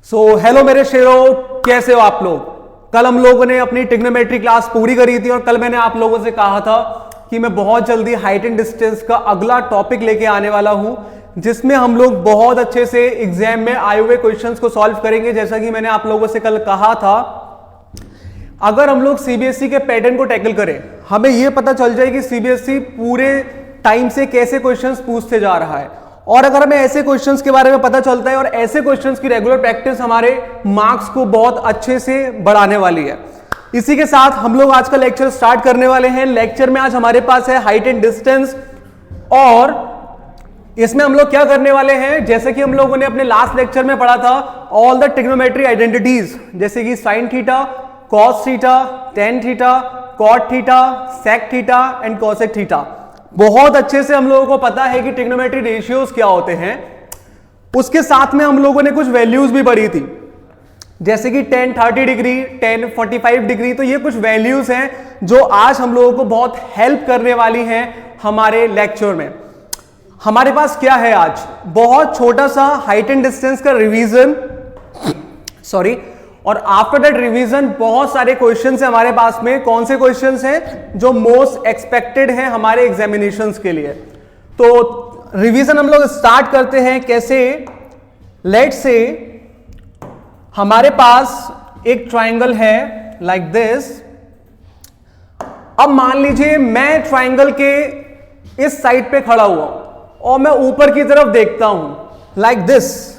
Hello मेरे शेरों, कैसे हो आप लोग। कल हम लोगों ने अपनी ट्रिग्नोमेट्री क्लास पूरी करी थी और कल मैंने आप लोगों से कहा था कि मैं बहुत जल्दी हाइट एंड डिस्टेंस का अगला टॉपिक लेके आने वाला हूं, जिसमें हम लोग बहुत अच्छे से एग्जाम में आए हुए क्वेश्चंस को सॉल्व करेंगे। जैसा कि मैंने आप लोगों से कल कहा था, अगर हम लोग सीबीएसई के पैटर्न को टैकल करें, हमें यह पता चल जाए कि सीबीएसई पूरे टाइम से कैसे क्वेश्चंस पूछते जा रहा है। और अगर हमें ऐसे क्वेश्चंस के बारे में पता चलता है और ऐसे क्वेश्चंस की रेगुलर प्रैक्टिस हमारे मार्क्स को बहुत अच्छे से बढ़ाने वाली है। इसी के साथ हम लोग आज का लेक्चर स्टार्ट करने वाले हैं। लेक्चर में आज हमारे पास है हाइट एंड डिस्टेंस, और इसमें हम लोग क्या करने वाले हैं, जैसे कि हम लोगों ने अपने लास्ट लेक्चर में पढ़ा था, ऑल द ट्रिग्नोमेट्री आइडेंटिटीज, जैसे कि sine theta, cos theta, tan theta, cot theta, sec theta and cosec theta. बहुत अच्छे से हम लोगों को पता है कि ट्रिग्नोमेट्री रेशियोज क्या होते हैं। उसके साथ में हम लोगों ने कुछ वैल्यूज भी पढ़ी थी, जैसे कि 10 30 डिग्री, 10 45 डिग्री। तो ये कुछ वैल्यूज हैं जो आज हम लोगों को बहुत हेल्प करने वाली हैं हमारे लेक्चर में। हमारे पास क्या है आज, बहुत छोटा सा हाइट एंड डिस्टेंस का रिवीजन, और आफ्टर दैट रिवीजन बहुत सारे क्वेश्चंस हैं हमारे पास में। कौन से क्वेश्चंस हैं जो मोस्ट एक्सपेक्टेड हैं हमारे एग्जामिनेशंस के लिए। तो रिवीजन हम लोग स्टार्ट करते हैं कैसे। लेट्स से हमारे पास एक ट्रायंगल है लाइक दिस। अब मान लीजिए मैं ट्रायंगल के इस साइड पे खड़ा हुआ और मैं ऊपर की तरफ देखता हूं लाइक दिस।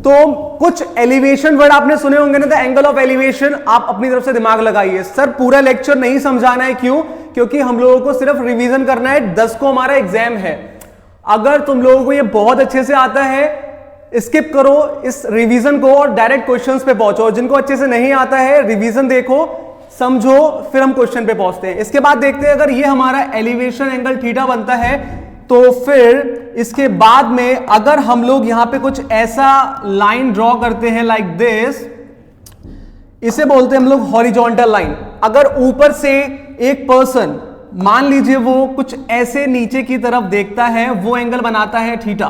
तो कुछ एलिवेशन वर्ड आपने सुने होंगे ना, द एंगल ऑफ एलिवेशन। आप अपनी तरफ से दिमाग लगाइए। सर पूरा लेक्चर नहीं समझाना है, क्यों? क्योंकि हम लोगों को सिर्फ रिवीजन करना है, 10 को हमारा एग्जाम है। अगर तुम लोगों को ये बहुत अच्छे से आता है, स्किप करो इस रिवीजन को और डायरेक्ट क्वेश्चंस पे पहुंचो। जिनको अच्छे से नहीं आता है, रिवीजन देखो, समझो, फिर हम क्वेश्चन पे पहुंचते हैं। इसके बाद देखते हैं, अगर ये हमारा एलिवेशन एंगल थीटा बनता है, तो फिर इसके बाद में अगर हम लोग यहां पे कुछ ऐसा लाइन ड्रॉ करते हैं लाइक दिस, इसे बोलते हैं हम लोग हॉरिजॉन्टल लाइन। अगर ऊपर से एक पर्सन, मान लीजिए वो कुछ ऐसे नीचे की तरफ देखता है, वो एंगल बनाता है थीटा।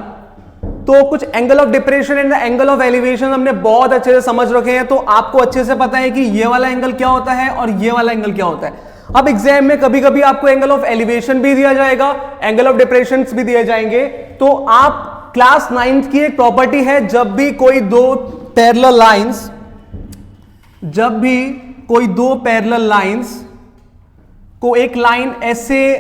तो कुछ angle of depression and the angle of elevation हमने बहुत अच्छे से समझ रखे हैं। तो आपको अच्छे से पता है कि ये वाला एंगल क्या होता है और ये वाला एंगल क्या होता है। अब एग्जाम में कभी कभी आपको एंगल ऑफ एलिवेशन भी दिया जाएगा, एंगल ऑफ डिप्रेशन भी दिए जाएंगे। तो आप क्लास 9th की एक प्रॉपर्टी है, जब भी कोई दो पैरेलल लाइंस को एक लाइन ऐसे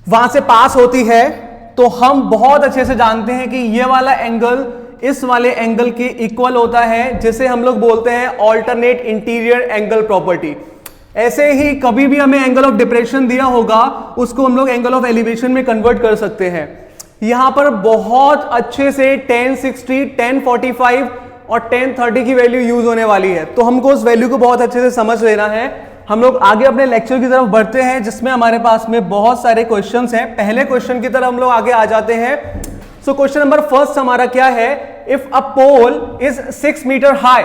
वहां से पास होती है, तो हम बहुत अच्छे से जानते हैं कि ये वाला एंगल इस वाले एंगल के इक्वल होता है, जिसे हम लोग बोलते हैं ऑल्टरनेट इंटीरियर एंगल प्रॉपर्टी। ऐसे ही कभी भी हमें एंगल ऑफ डिप्रेशन दिया होगा, उसको हम लोग एंगल ऑफ एलिवेशन में कन्वर्ट कर सकते हैं। यहां पर बहुत अच्छे से 10 60, 10 45 और 10 30 की वैल्यू यूज होने वाली है। तो हमको उस वैल्यू को बहुत अच्छे से समझ लेना है। हम लोग आगे अपने लेक्चर की तरफ बढ़ते हैं, जिसमें हमारे पास में बहुत सारे क्वेश्चंस हैं। पहले क्वेश्चन की तरफ हम लोग आगे आ जाते हैं। सो क्वेश्चन नंबर फर्स्ट हमारा क्या है, if a pole is 6 metre high.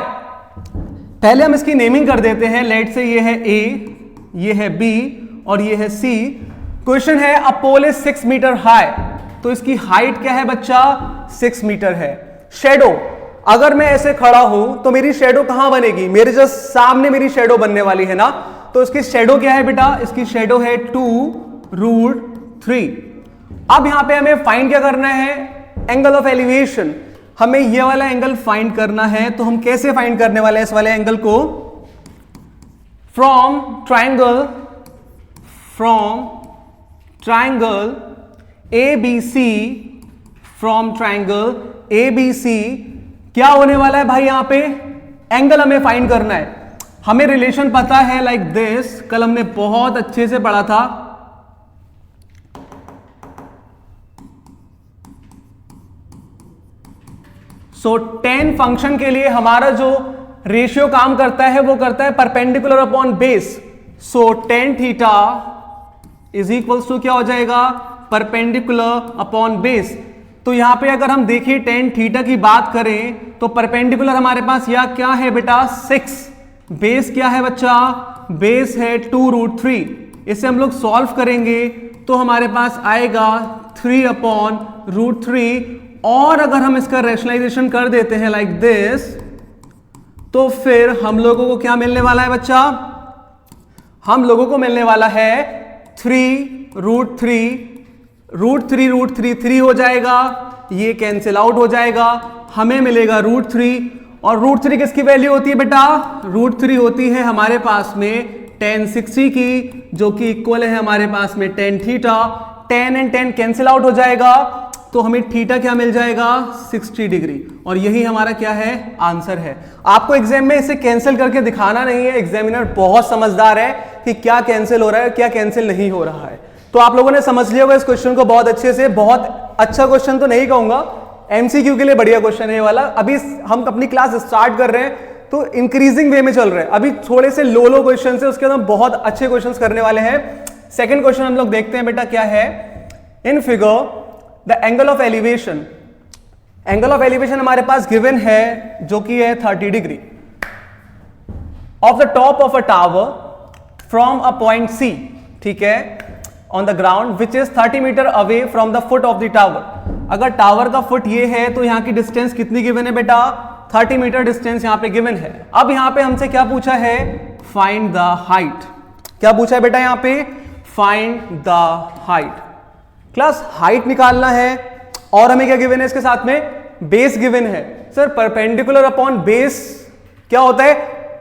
पहले हम इसकी नेमिंग कर देते हैं। लेट से ये है ए, ये है बी और ये है सी। क्वेश्चन है अ पोल इज 6 मीटर हाई, तो इसकी हाइट क्या है बच्चा, 6 मीटर है। शेडो, अगर मैं ऐसे खड़ा हूं तो मेरी शेडो कहां बनेगी, मेरे जस्ट सामने मेरी शेडो बनने वाली है ना। तो इसकी शेडो क्या है बेटा, इसकी शेडो है 2√3। अब यहां पे हमें फाइंड क्या करना है, एंगल ऑफ एलिवेशन। हमें ये वाला एंगल फाइंड करना है। तो हम कैसे फाइंड करने वाले हैं इस वाले एंगल को, from triangle ABC, from triangle ABC क्या होने वाला है भाई, यहां पे एंगल हमें फाइंड करना है। हमें रिलेशन पता है लाइक दिस, कल हमने बहुत अच्छे से पढ़ा था। सो tan फंक्शन के लिए हमारा जो रेशियो काम करता है वो करता है perpendicular upon base. So tan theta is equals to क्या हो जाएगा, परपेंडिकुलर अपॉन बेस। तो यहां पे अगर हम देखिए tan थीटा की बात करें तो परपेंडिकुलर हमारे पास या क्या है बेटा 6, बेस क्या है बच्चा, बेस है 2√3। इसे हम लोग सॉल्व करेंगे तो हमारे पास आएगा 3/√3 और अगर हम इसका रेशनलाइजेशन कर देते हैं लाइक दिस, तो फिर हम लोगों को क्या मिलने वाला है बच्चा? हम लोगों को मिलने वाला है 3√3 3 हो जाएगा, ये कैंसिल आउट हो जाएगा, हमें मिलेगा √3। और √3 किसकी वैल्यू होती है बेटा? √3 होती है हमारे पास में tan 60 की, जो कि इक्वल है हमारे पास में tan theta. tan and tan cancel out हो जाएगा, तो हमें थीटा क्या मिल जाएगा? 60 डिग्री। और यही हमारा क्या है? आंसर है। आपको एग्जाम में इसे कैंसिल करके दिखाना नहीं है, एग्जामिनर बहुत समझदार है कि क्या कैंसिल हो रहा है क्या कैंसिल नहीं हो रहा है। तो आप लोगों ने समझ लिया होगा इस क्वेश्चन को बहुत अच्छे से। बहुत अच्छा क्वेश्चन तो नहीं कहूंगा, एमसीक्यू के लिए बढ़िया क्वेश्चन है ये वाला। अभी हम अपनी क्लास स्टार्ट कर रहे हैं तो इंक्रीजिंग वे में चल रहे हैं, अभी थोड़े से लो क्वेश्चन है, उसके बाद हम बहुत अच्छे क्वेश्चन करने वाले हैं। सेकेंड क्वेश्चन हम लोग देखते हैं बेटा क्या है। In figure the angle of elevation, angle of elevation हमारे पास गिवन है जो कि है 30 degree of the top of a tower from a point C, ठीक है, on the ground which is 30 metre away from the foot of the tower. अगर tower का फुट ये है तो यहां की डिस्टेंस कितनी गिवन है बेटा? 30 मीटर डिस्टेंस यहां पे गिवन है। अब यहां पे हमसे क्या पूछा है? Find the height. क्या पूछा है बेटा यहां पे? Find the height. Class height निकालना है और हमें क्या गिवन है इसके साथ में? बेस गिवन है। सर परपेंडिकुलर अपॉन बेस क्या होता है?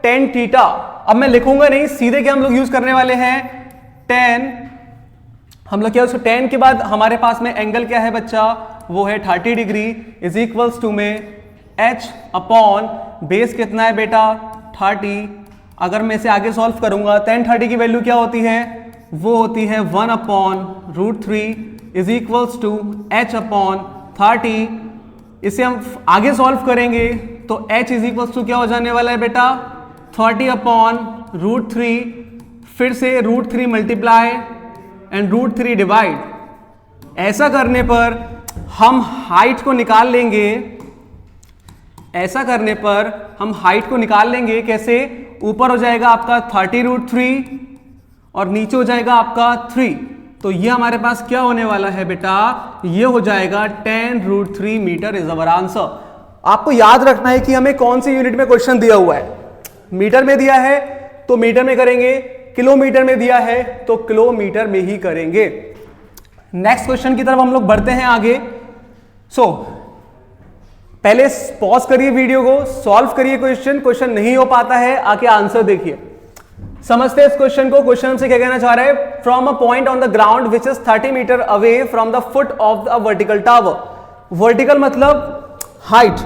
tan theta. अब मैं लिखूंगा नहीं, सीधे क्या हम लोग यूज करने वाले हैं? tan, हम लोग क्या उसको tan के बाद हमारे पास में एंगल क्या है बच्चा? वो है 30 डिग्री इज इक्वल्स टू में h अपॉन बेस कितना है बेटा? 30। अगर मैं इसे आगे सॉल्व करूंगा, tan 30 की वैल्यू क्या होती है? वो होती है 1 upon √3 is equals to h upon 30। इसे हम आगे सॉल्व करेंगे तो h इज इक्वल्स टू क्या हो जाने वाला है बेटा? 30 अपॉन √3, फिर से √3 मल्टीप्लाई एंड √3 डिवाइड। ऐसा करने पर हम हाइट को निकाल लेंगे, ऐसा करने पर हम हाइट को निकाल लेंगे कैसे? ऊपर हो जाएगा आपका 30√3 और नीचे हो जाएगा आपका 3, तो ये हमारे पास क्या होने वाला है बेटा? ये हो जाएगा tan√3 metre is our answer. आपको याद रखना है कि हमें कौन सी यूनिट में क्वेश्चन दिया हुआ है। मीटर में दिया है तो मीटर में करेंगे, किलोमीटर में दिया है तो किलोमीटर में ही करेंगे। नेक्स्ट क्वेश्चन की तरफ हम लोग बढ़ते हैं आगे। पहले पॉज करिए वीडियो को, सॉल्व करिए क्वेश्चन। क्वेश्चन नहीं हो पाता है आके आंसर देखिए, समझते हैं इस क्वेश्चन को। क्वेश्चन हमसे क्या कहना चाह रहा है? From a point on the ground which is 30 metre away from the foot of the vertical tower. Vertical मतलब हाइट।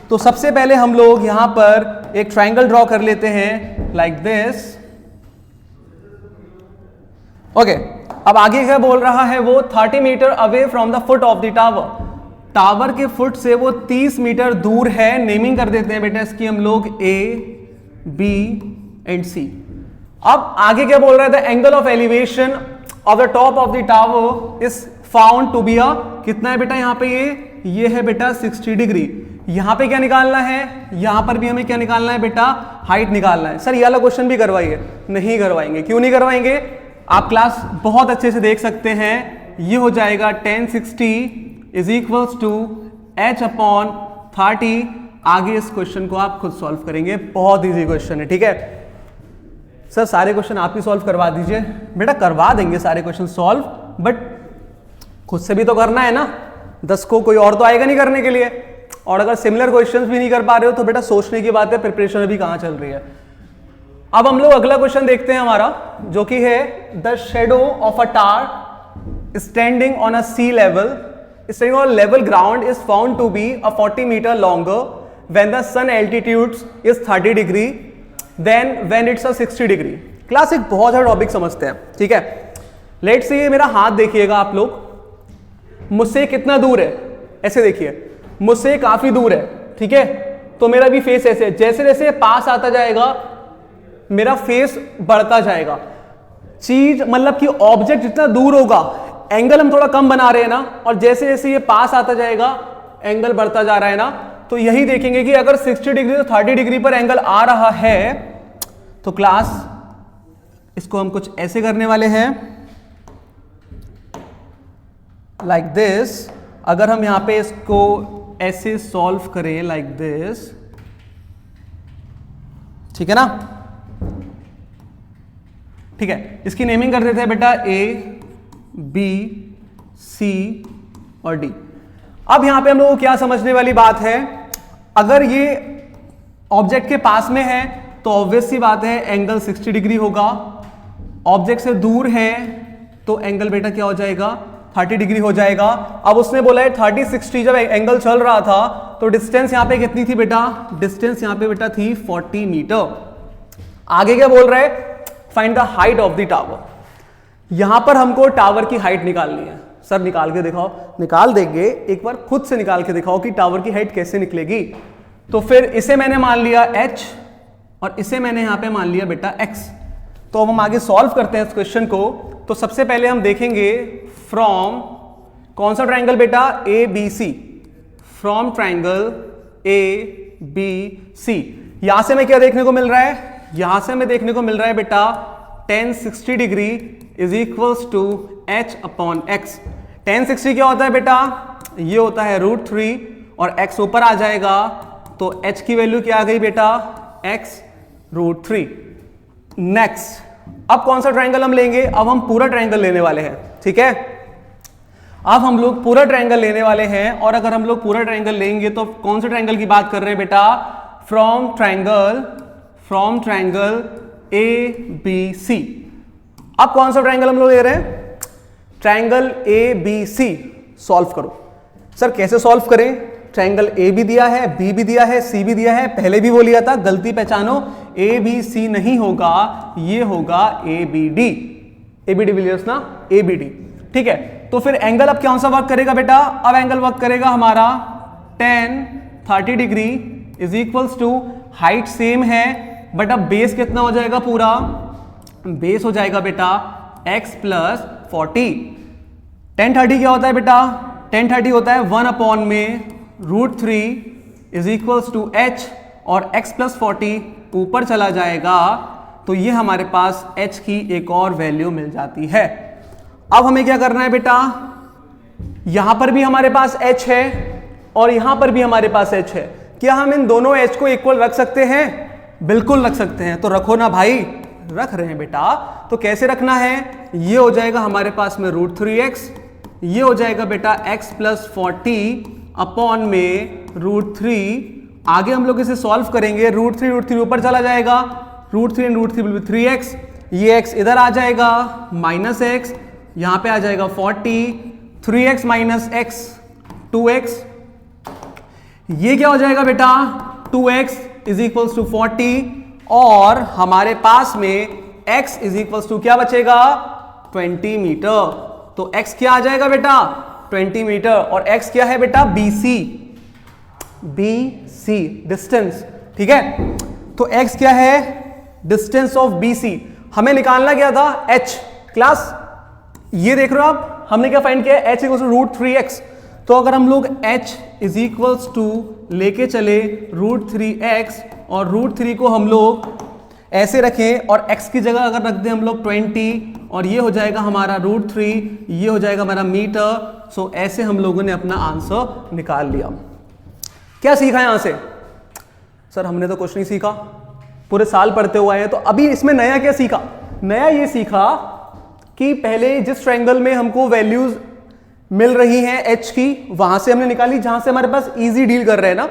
तो सबसे पहले हम लोग यहां पर एक ट्राइंगल ड्रॉ कर लेते हैं लाइक दिस। ओके, अब आगे क्या बोल रहा है वो? 30 metre away from the foot of the tower. Tower के फुट से वो 30 मीटर दूर है। नेमिंग कर देते हैं बेटा इसकी हम लोग A, B एंड C। अब आगे क्या बोल रहा है? The angle of elevation of the top of the tower is found to be a, कितना है बेटा यहाँ पे? ये है बेटा 60 डिग्री। यहां पे क्या निकालना है? यहां पर भी हमें क्या निकालना है बेटा? हाइट निकालना है। सर ये वाला क्वेश्चन भी करवाइए। नहीं करवाएंगे। क्यों नहीं करवाएंगे? आप क्लास बहुत अच्छे से देख सकते हैं। ये हो जाएगा tan 60 is equals to h upon 30। आगे इस क्वेश्चन को आप खुद सॉल्व करेंगे, बहुत इजी क्वेश्चन है, ठीक है। सर सारे क्वेश्चन आप ही सॉल्व करवा दीजिए। बेटा करवा देंगे सारे क्वेश्चन सॉल्व, बट खुद से भी तो करना है ना। 10 को कोई और तो आएगा नहीं करने के लिए। और अगर सिमिलर क्वेश्चंस भी नहीं कर पा रहे हो तो बेटा सोचने की बात है, प्रिपरेशन अभी कहां चल रही है। अब हम लोग अगला क्वेश्चन देखते हैं हमारा, जो कि है the shadow of a tower standing on a sea level, standing on level ground is found to be a 40 metre longer when the sun altitude is 30 degree then when it's a 60 degree. Class एक बहुत सारा topic समझते हैं, ठीक है। Let's say मेरा हाथ देखिएगा आप लोग, मुझसे कितना दूर है? ऐसे देखिए, मुझसे काफी दूर है, ठीक है। तो मेरा भी फेस ऐसे, जैसे जैसे पास आता जाएगा मेरा फेस बढ़ता जाएगा। चीज मतलब कि ऑब्जेक्ट जितना दूर होगा, एंगल हम थोड़ा कम बना रहे हैं ना, और जैसे जैसे ये पास आता जाएगा एंगल बढ़ता जा रहा है ना। तो यही देखेंगे कि अगर 60 डिग्री तो 30 डिग्री पर एंगल आ रहा है तो क्लास इसको हम कुछ ऐसे करने वाले हैं लाइक दिस। अगर हम यहां पे इसको ऐसे सॉल्व करें लाइक दिस, ठीक है ना। ठीक है, इसकी नेमिंग कर देते हैं बेटा ए बी सी और डी। अब यहां पे हम लोगों को क्या समझने वाली बात है, अगर ये ऑब्जेक्ट के पास में है तो ऑब्वियस सी बात है एंगल 60 डिग्री होगा, ऑब्जेक्ट से दूर है तो एंगल बेटा क्या हो जाएगा 30 डिग्री हो जाएगा। अब उसने बोला है 30-60, जब एंगल चल रहा था तो डिस्टेंस यहां पे कितनी थी बेटा, डिस्टेंस यहां पे बेटा थी 40 मीटर। आगे क्या बोल रहा है, find the height of the tower. यहां पर हमको टावर की हाइट निकालनी है। सर निकाल के दिखाओ, निकाल देंगे, एक बार खुद से निकाल के दिखाओ कि टावर की हाइट कैसे निकलेगी। तो फिर इसे मैंने मान लिया h और इसे मैंने यहां पे मान लिया बेटा x। तो अब हम आगे सॉल्व करते हैं इस क्वेश्चन को। तो सबसे पहले हम देखेंगे फ्रॉम कौन सा ट्रायंगल बेटा, A B C, from triangle A B C. यहां से हमें क्या देखने को मिल रहा है, यहां से हमें देखने को मिल रहा है बेटा tan 60 degree is equals to h upon x। tan 60 क्या होता है बेटा, ये होता है √3 और x ऊपर आ जाएगा तो h की वैल्यू क्या आ गई बेटा, x √3। नेक्स्ट, अब कौन सा ट्रायंगल हम लेंगे, अब हम पूरा ट्रायंगल लेने वाले हैं, ठीक है। अब हम लोग पूरा ट्रायंगल लेने वाले हैं, और अगर हम लोग पूरा ट्रायंगल लेंगे तो कौन से ट्रायंगल की बात कर रहे हैं बेटा, from triangle A B C. अब कौन सा ट्रायंगल हम लोग ले रहे हैं, triangle A B C. Solve करो। सर कैसे सॉल्व करें, ट्रायंगल ए भी दिया है, बी भी दिया है, सी भी दिया है, पहले भी वो लिया था, गलती पहचानो, ए बी सी नहीं होगा, ये होगा A B D, A B de Villiers ना, ए बी डी, ठीक है। तो फिर एंगल अब कौन सा वर्क करेगा बेटा, अब एंगल वर्क करेगा हमारा tan 30 degree is equals to, height same है बट अब बेस कितना हो जाएगा, पूरा बेस हो जाएगा बेटा x प्लस 40। tan 30 क्या होता है बेटा, tan 30 होता है 1 अपॉन में √3 इज इक्वल्स टू h, और x प्लस 40 ऊपर चला जाएगा तो ये हमारे पास h की एक और वैल्यू मिल जाती है। अब हमें क्या करना है बेटा, यहां पर भी हमारे पास h है और यहां पर भी हमारे पास h है, क्या हम इन दोनों h को इक्वल रख सकते हैं, बिल्कुल रख सकते हैं। तो रखो ना भाई, रख रहे हैं बेटा। तो कैसे रखना है, ये हो जाएगा हमारे पास में √3x, ये हो जाएगा बेटा x प्लस 40 अपॉन में √3। आगे हम लोग इसे सॉल्व करेंगे, √3 ऊपर चला जाएगा, √3 एंड √3 विल बी 3x, ये x इधर आ जाएगा माइनस x, यहां पे आ जाएगा 40, 3x माइनस x 2x, ये क्या हो जाएगा बेटा 2x इज इक्वल्स टू 40, और हमारे पास में x इज इक्वल्स टू क्या बचेगा 20 मीटर। तो x क्या आ जाएगा बेटा 20 मीटर, और x क्या है बेटा BC, डिस्टेंस, ठीक है। तो x क्या है, डिस्टेंस ऑफ BC। हमें निकालना क्या था h, क्लास ये देख रहे हो आप, हमने क्या फाइंड किया, h इक्वल्स टू √3x। तो अगर हम लोग h इज इक्वल्स टू लेके चले √3x और √3 को हम लोग ऐसे रखें और x की जगह अगर रख दें हम लोग 20, और ये हो जाएगा हमारा √3, ये हो जाएगा हमारा मीटर। सो ऐसे हम लोगों ने अपना आंसर निकाल लिया। क्या सीखा यहां से, सर हमने तो कुछ नहीं सीखा, पूरे साल पढ़ते हुए आए हैं। तो अभी इसमें नया क्या सीखा, नया ये सीखा कि पहले जिस ट्रायंगल में हमको वैल्यूज मिल रही हैं h की, वहां से हमने निकाली जहां से हमारे पास इजी डील कर रहे हैं ना।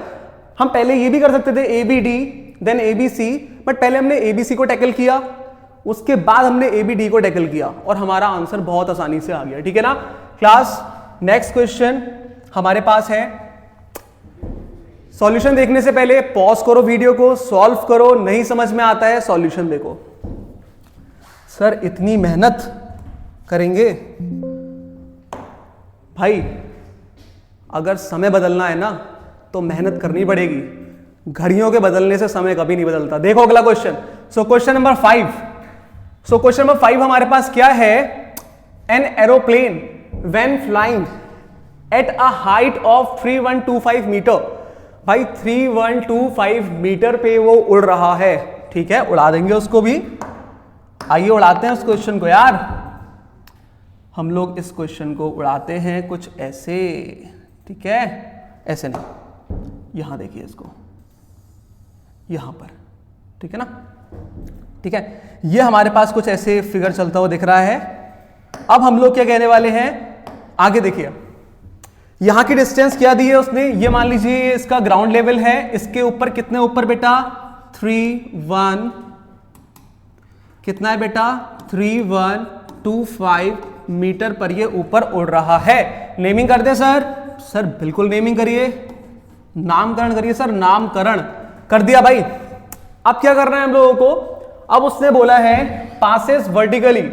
हम पहले ये भी कर सकते थे A B D then A B C, but पहले हमने ए बी सी को टैकल किया, उसके बाद हमने ए बी डी को टैकल किया और हमारा आंसर बहुत आसानी से आ गया, ठीक है ना क्लास। नेक्स्ट क्वेश्चन हमारे पास है, सॉल्यूशन देखने से पहले पॉज करो वीडियो को, सॉल्व करो, नहीं समझ में आता है सॉल्यूशन देखो। सर इतनी मेहनत करेंगे भाई, अगर समय बदलना है ना तो मेहनत करनी पड़ेगी, घड़ियों के बदलने से समय कभी नहीं बदलता। देखो अगला question, so question number 5। So question number 5 हमारे पास क्या है, an aeroplane when flying at a height of 3125 metre. भाई 3125 मीटर पे वो उड़ रहा है, ठीक है, उड़ा देंगे उसको भी। आइए उड़ाते हैं उस क्वेश्चन को यार, हम लोग इस क्वेश्चन को उड़ाते हैं कुछ ऐसे, ठीक है, ऐसे नहीं, यहां देखिए इसको, यहां पर, ठीक है ना, ठीक है। ये हमारे पास कुछ ऐसे फिगर चलता हुआ दिख रहा है। अब हम लोग क्या कहने वाले हैं, आगे देखिए, यहां की डिस्टेंस क्या दी है उसने, ये मान लीजिए इसका ग्राउंड लेवल है, इसके ऊपर कितने ऊपर बेटा 3-1, कितना है बेटा 3125 मीटर पर ये ऊपर उड़ रहा है। नेमिंग कर दे सर, सर बिल्कुल नेमिंग करिए, नामकरण करिए सर, नामकरण कर दिया भाई। अब क्या करना है हम लोगों को, अब उसने बोला है passes vertically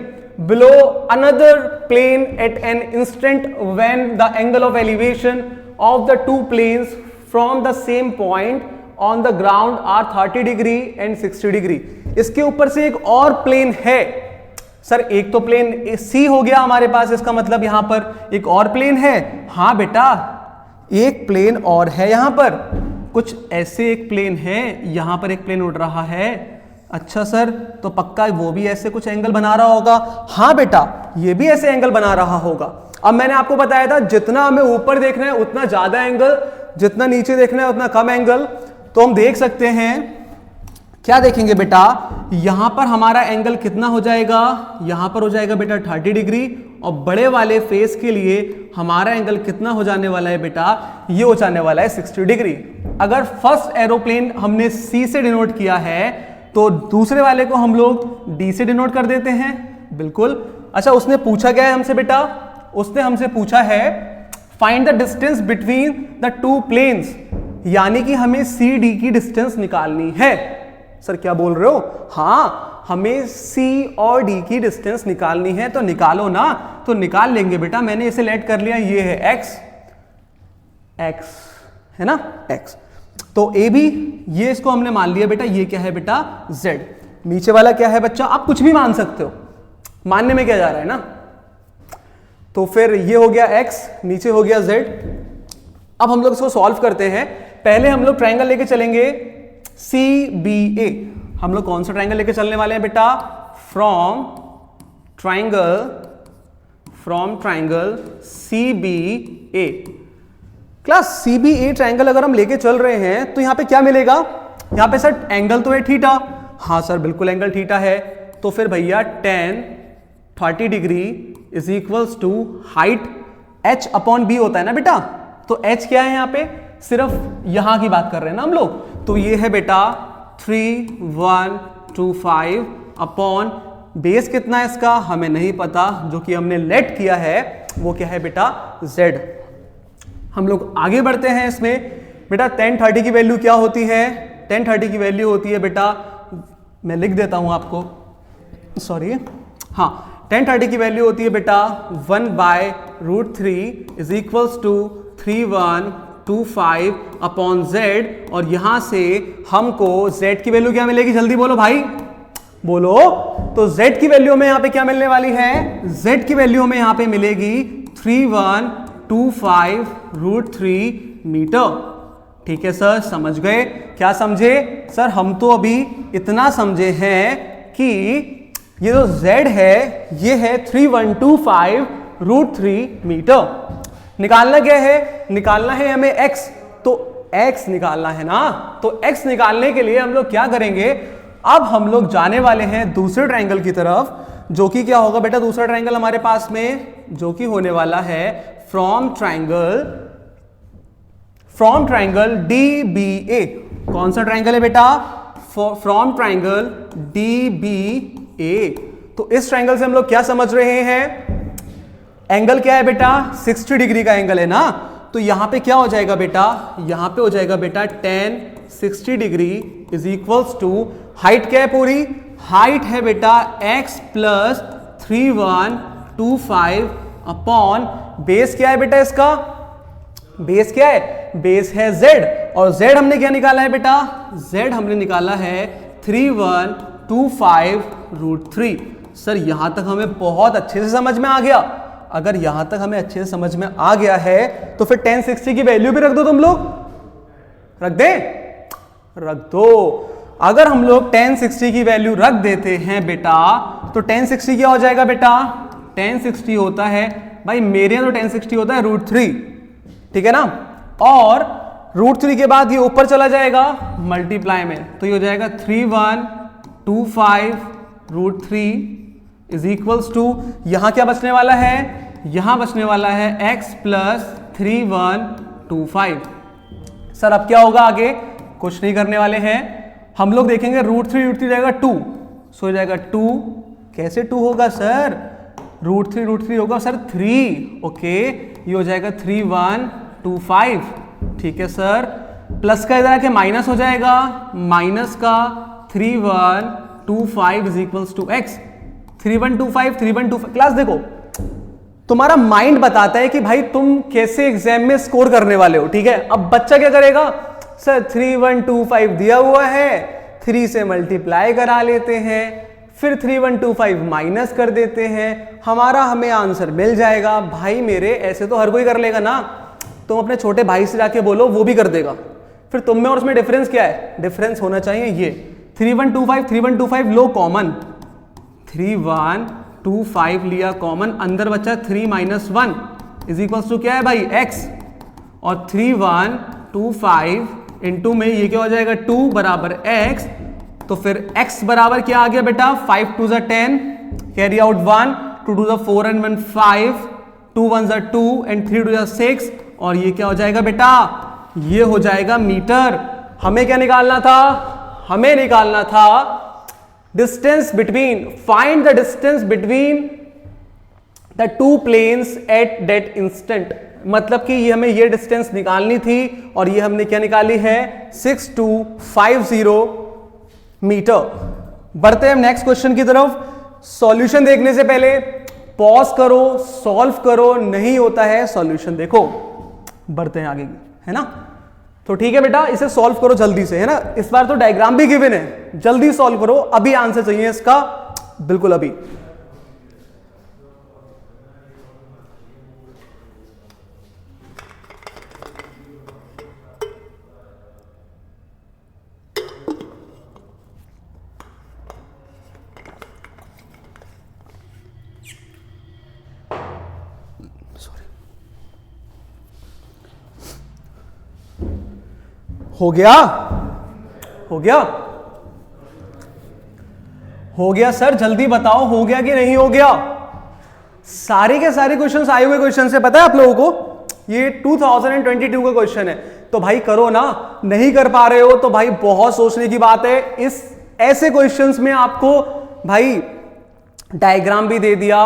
below another plane at an instant when the angle of elevation of the two planes from the same point on the ground are 30 degree and 60 degree। इसके ऊपर से एक और प्लेन है सर, एक तो प्लेन C हो गया हमारे पास, इसका मतलब यहां पर एक और प्लेन है। हाँ बेटा, एक प्लेन और है यहां पर, कुछ ऐसे एक प्लेन है, यहां पर एक प्लेन उड़ रहा है। अच्छा सर, तो पक्का वो भी ऐसे कुछ एंगल बना रहा होगा। हाँ बेटा, ये भी ऐसे एंगल बना रहा होगा। अब मैंने आपको बताया था जितना हमें ऊपर देखना है उतना ज्यादा एंगल, जितना नीचे देखना है उतना कम एंगल। तो हम देख सकते हैं, क्या देखेंगे बेटा, यहां पर हमारा एंगल कितना हो जाएगा, यहां पर हो जाएगा बेटा 30 डिग्री, और बड़े वाले फेस के लिए हमारा एंगल कितना हो जाने वाला है बेटा, ये हो जाने वाला है 60 डिग्री। अगर फर्स्ट एरोप्लेन हमने C से डिनोट किया है तो दूसरे वाले को हम लोग D से डिनोट कर देते हैं, बिल्कुल। अच्छा, उसने पूछा क्या है हमसे बेटा, उसने हमसे पूछा है find the distance between the two planes, यानी कि हमें CD की डिस्टेंस निकालनी है। सर क्या बोल रहे हो, हाँ हमें C और D की डिस्टेंस निकालनी है, तो निकालो ना। तो निकाल लेंगे बेटा, मैंने इसे लेट कर लिया, ये है x, x है ना, x। तो A भी, ये इसको हमने मान लिया बेटा, ये क्या है बेटा Z। नीचे वाला क्या है बच्चा, आप कुछ भी मान सकते हो, मानने में क्या जा रहा है ना। तो फिर ये हो गया x, नीचे हो गया Z। अब हम लोग इसको सॉल्व करते हैं। पहले हम लोग ट्रायंगल लेके चलेंगे CBA। हम लोग कौन सा ट्रायंगल लेके चलने वाले हैं बेटा, from triangle CBA। Class CBA triangle अगर हम लेके चल रहे हैं तो यहां पे क्या मिलेगा, यहां पे सर एंगल तो है थीटा। हाँ सर बिल्कुल एंगल थीटा है। तो फिर भैया tan 30 degree is equals to height h upon b होता है ना बेटा। तो h क्या है, यहां पे सिर्फ यहां की बात कर रहे हैं ना हम लोग। तो ये है बेटा 3125 अपॉन बेस कितना है इसका हमें नहीं पता, जो कि हमने लेट किया है वो क्या है बेटा z। हम लोग आगे बढ़ते हैं इसमें। बेटा tan 30 की वैल्यू क्या होती है, tan 30 की वैल्यू होती है बेटा, मैं लिख देता हूं आपको, सॉरी, हाँ tan 30 की वैल्यू होती है बेटा 1/√3 is equals to 3125 upon z। और यहां से हमको z की वैल्यू क्या मिलेगी, जल्दी बोलो भाई बोलो। तो z की वैल्यू में यहां पे क्या मिलने वाली है, z की वैल्यू में यहां पे मिलेगी 3125√3 मीटर। ठीक है सर, समझ गए, क्या समझे सर, हम तो अभी इतना समझे हैं कि ये जो z है ये है 3125√3 मीटर। निकालना क्या है, निकालना है हमें x, तो x निकालना है ना। तो x निकालने के लिए हम लोग क्या करेंगे, अब हम लोग जाने वाले हैं दूसरे ट्रायंगल की तरफ, जो कि क्या होगा बेटा, दूसरा ट्रायंगल हमारे पास में जो कि होने वाला है फ्रॉम ट्रायंगल DBA। कौन सा ट्रायंगल है बेटा, फ्रॉम ट्रायंगल DBA। तो इस ट्रायंगल से हम लोग क्या समझ रहे हैं, एंगल क्या है बेटा 60 डिग्री का एंगल है ना। तो यहां पे क्या हो जाएगा बेटा, यहां पे हो जाएगा बेटा tan 60 degree is equals to height क्या है, पूरी हाइट है बेटा x प्लस 3125 अपॉन बेस क्या है बेटा, इसका बेस क्या है, बेस है z। और z हमने क्या निकाला है बेटा, z हमने निकाला है 3125√3। सर यहां तक हमें बहुत अच्छे से समझ में आ गया। अगर यहां तक हमें अच्छे से समझ में आ गया है तो फिर tan 60 की वैल्यू भी रख दो, तुम लोग रख दे, रख दो। अगर हम लोग tan 60 की वैल्यू रख देते हैं बेटा, तो tan 60 क्या हो जाएगा बेटा, tan 60 होता है भाई मेरे यहाँ तो tan 60 होता है √3, ठीक है ना। और √3 के बाद ये ऊपर चला जाएगा मल्टीप्लाई में, तो ये हो जाएगा 3125 √3 इज इक्वल्स टू, यहां क्या बचने वाला है, यहां बचने वाला है x प्लस 3125। सर अब क्या होगा आगे, कुछ नहीं करने वाले हैं हम लोग, देखेंगे √3 जाएगा 2, सो जाएगा 2, कैसे 2 होगा सर, √3 होगा सर 3, ओके, ये हो जाएगा 3125, ठीक है सर। प्लस का इधर आके माइनस हो जाएगा, माइनस का 3125 is equals to x, 3125 class देखो तुम्हारा माइंड बताता है कि भाई तुम कैसे एग्जाम में स्कोर करने वाले हो, ठीक है। अब बच्चा क्या करेगा, सर 3125 दिया हुआ है, 3 से मल्टीप्लाई करा लेते हैं, फिर 3125 माइनस कर देते हैं, हमें आंसर मिल जाएगा। भाई मेरे ऐसे तो हर कोई कर लेगा ना, तुम अपने छोटे भाई से जाके बोलो वो भी कर देगा, फिर तुम में और उसमें डिफरेंस क्या है, डिफरेंस होना चाहिए ये 3125 लो कॉमन, 3125 लिया कॉमन, अंदर बचा 3 - 1 इज इक्वल्स टू क्या है भाई x, और 3125 इंटू में ये क्या हो जाएगा 2 बराबर x, तो फिर x बराबर क्या आ गया बेटा, 5 2 = 10, कैरी आउट 1, 2 2 = 4 and 1 5, 2 1 = 2 and 3 2 = 6, और ये क्या हो जाएगा बेटा, ये हो जाएगा मीटर। हमें क्या निकालना था, हमें निकालना था distance between, find the distance between the two planes at that instant, मतलब कि ये हमें ये डिस्टेंस निकालनी थी, और ये हमने क्या निकाली है 6250 मीटर। बढ़ते हैं नेक्स्ट क्वेश्चन की तरफ। सॉल्यूशन देखने से पहले पॉज करो, सॉल्व करो, नहीं होता है सॉल्यूशन देखो, बढ़ते हैं आगे, है ना। तो ठीक है बेटा, इसे सॉल्व करो जल्दी से, है ना। इस बार तो डायग्राम भी गिवन है, जल्दी सॉल्व करो, अभी आंसर चाहिए इसका, बिल्कुल अभी। हो गया, हो गया, हो गया सर, जल्दी बताओ हो गया कि नहीं हो गया। सारे के सारे क्वेश्चंस आए हुए क्वेश्चन से पता है आप लोगों को, ये 2022 का क्वेश्चन है, तो भाई करो ना। नहीं कर पा रहे हो तो भाई बहुत सोचने की बात है। इस ऐसे क्वेश्चंस में आपको भाई डायग्राम भी दे दिया,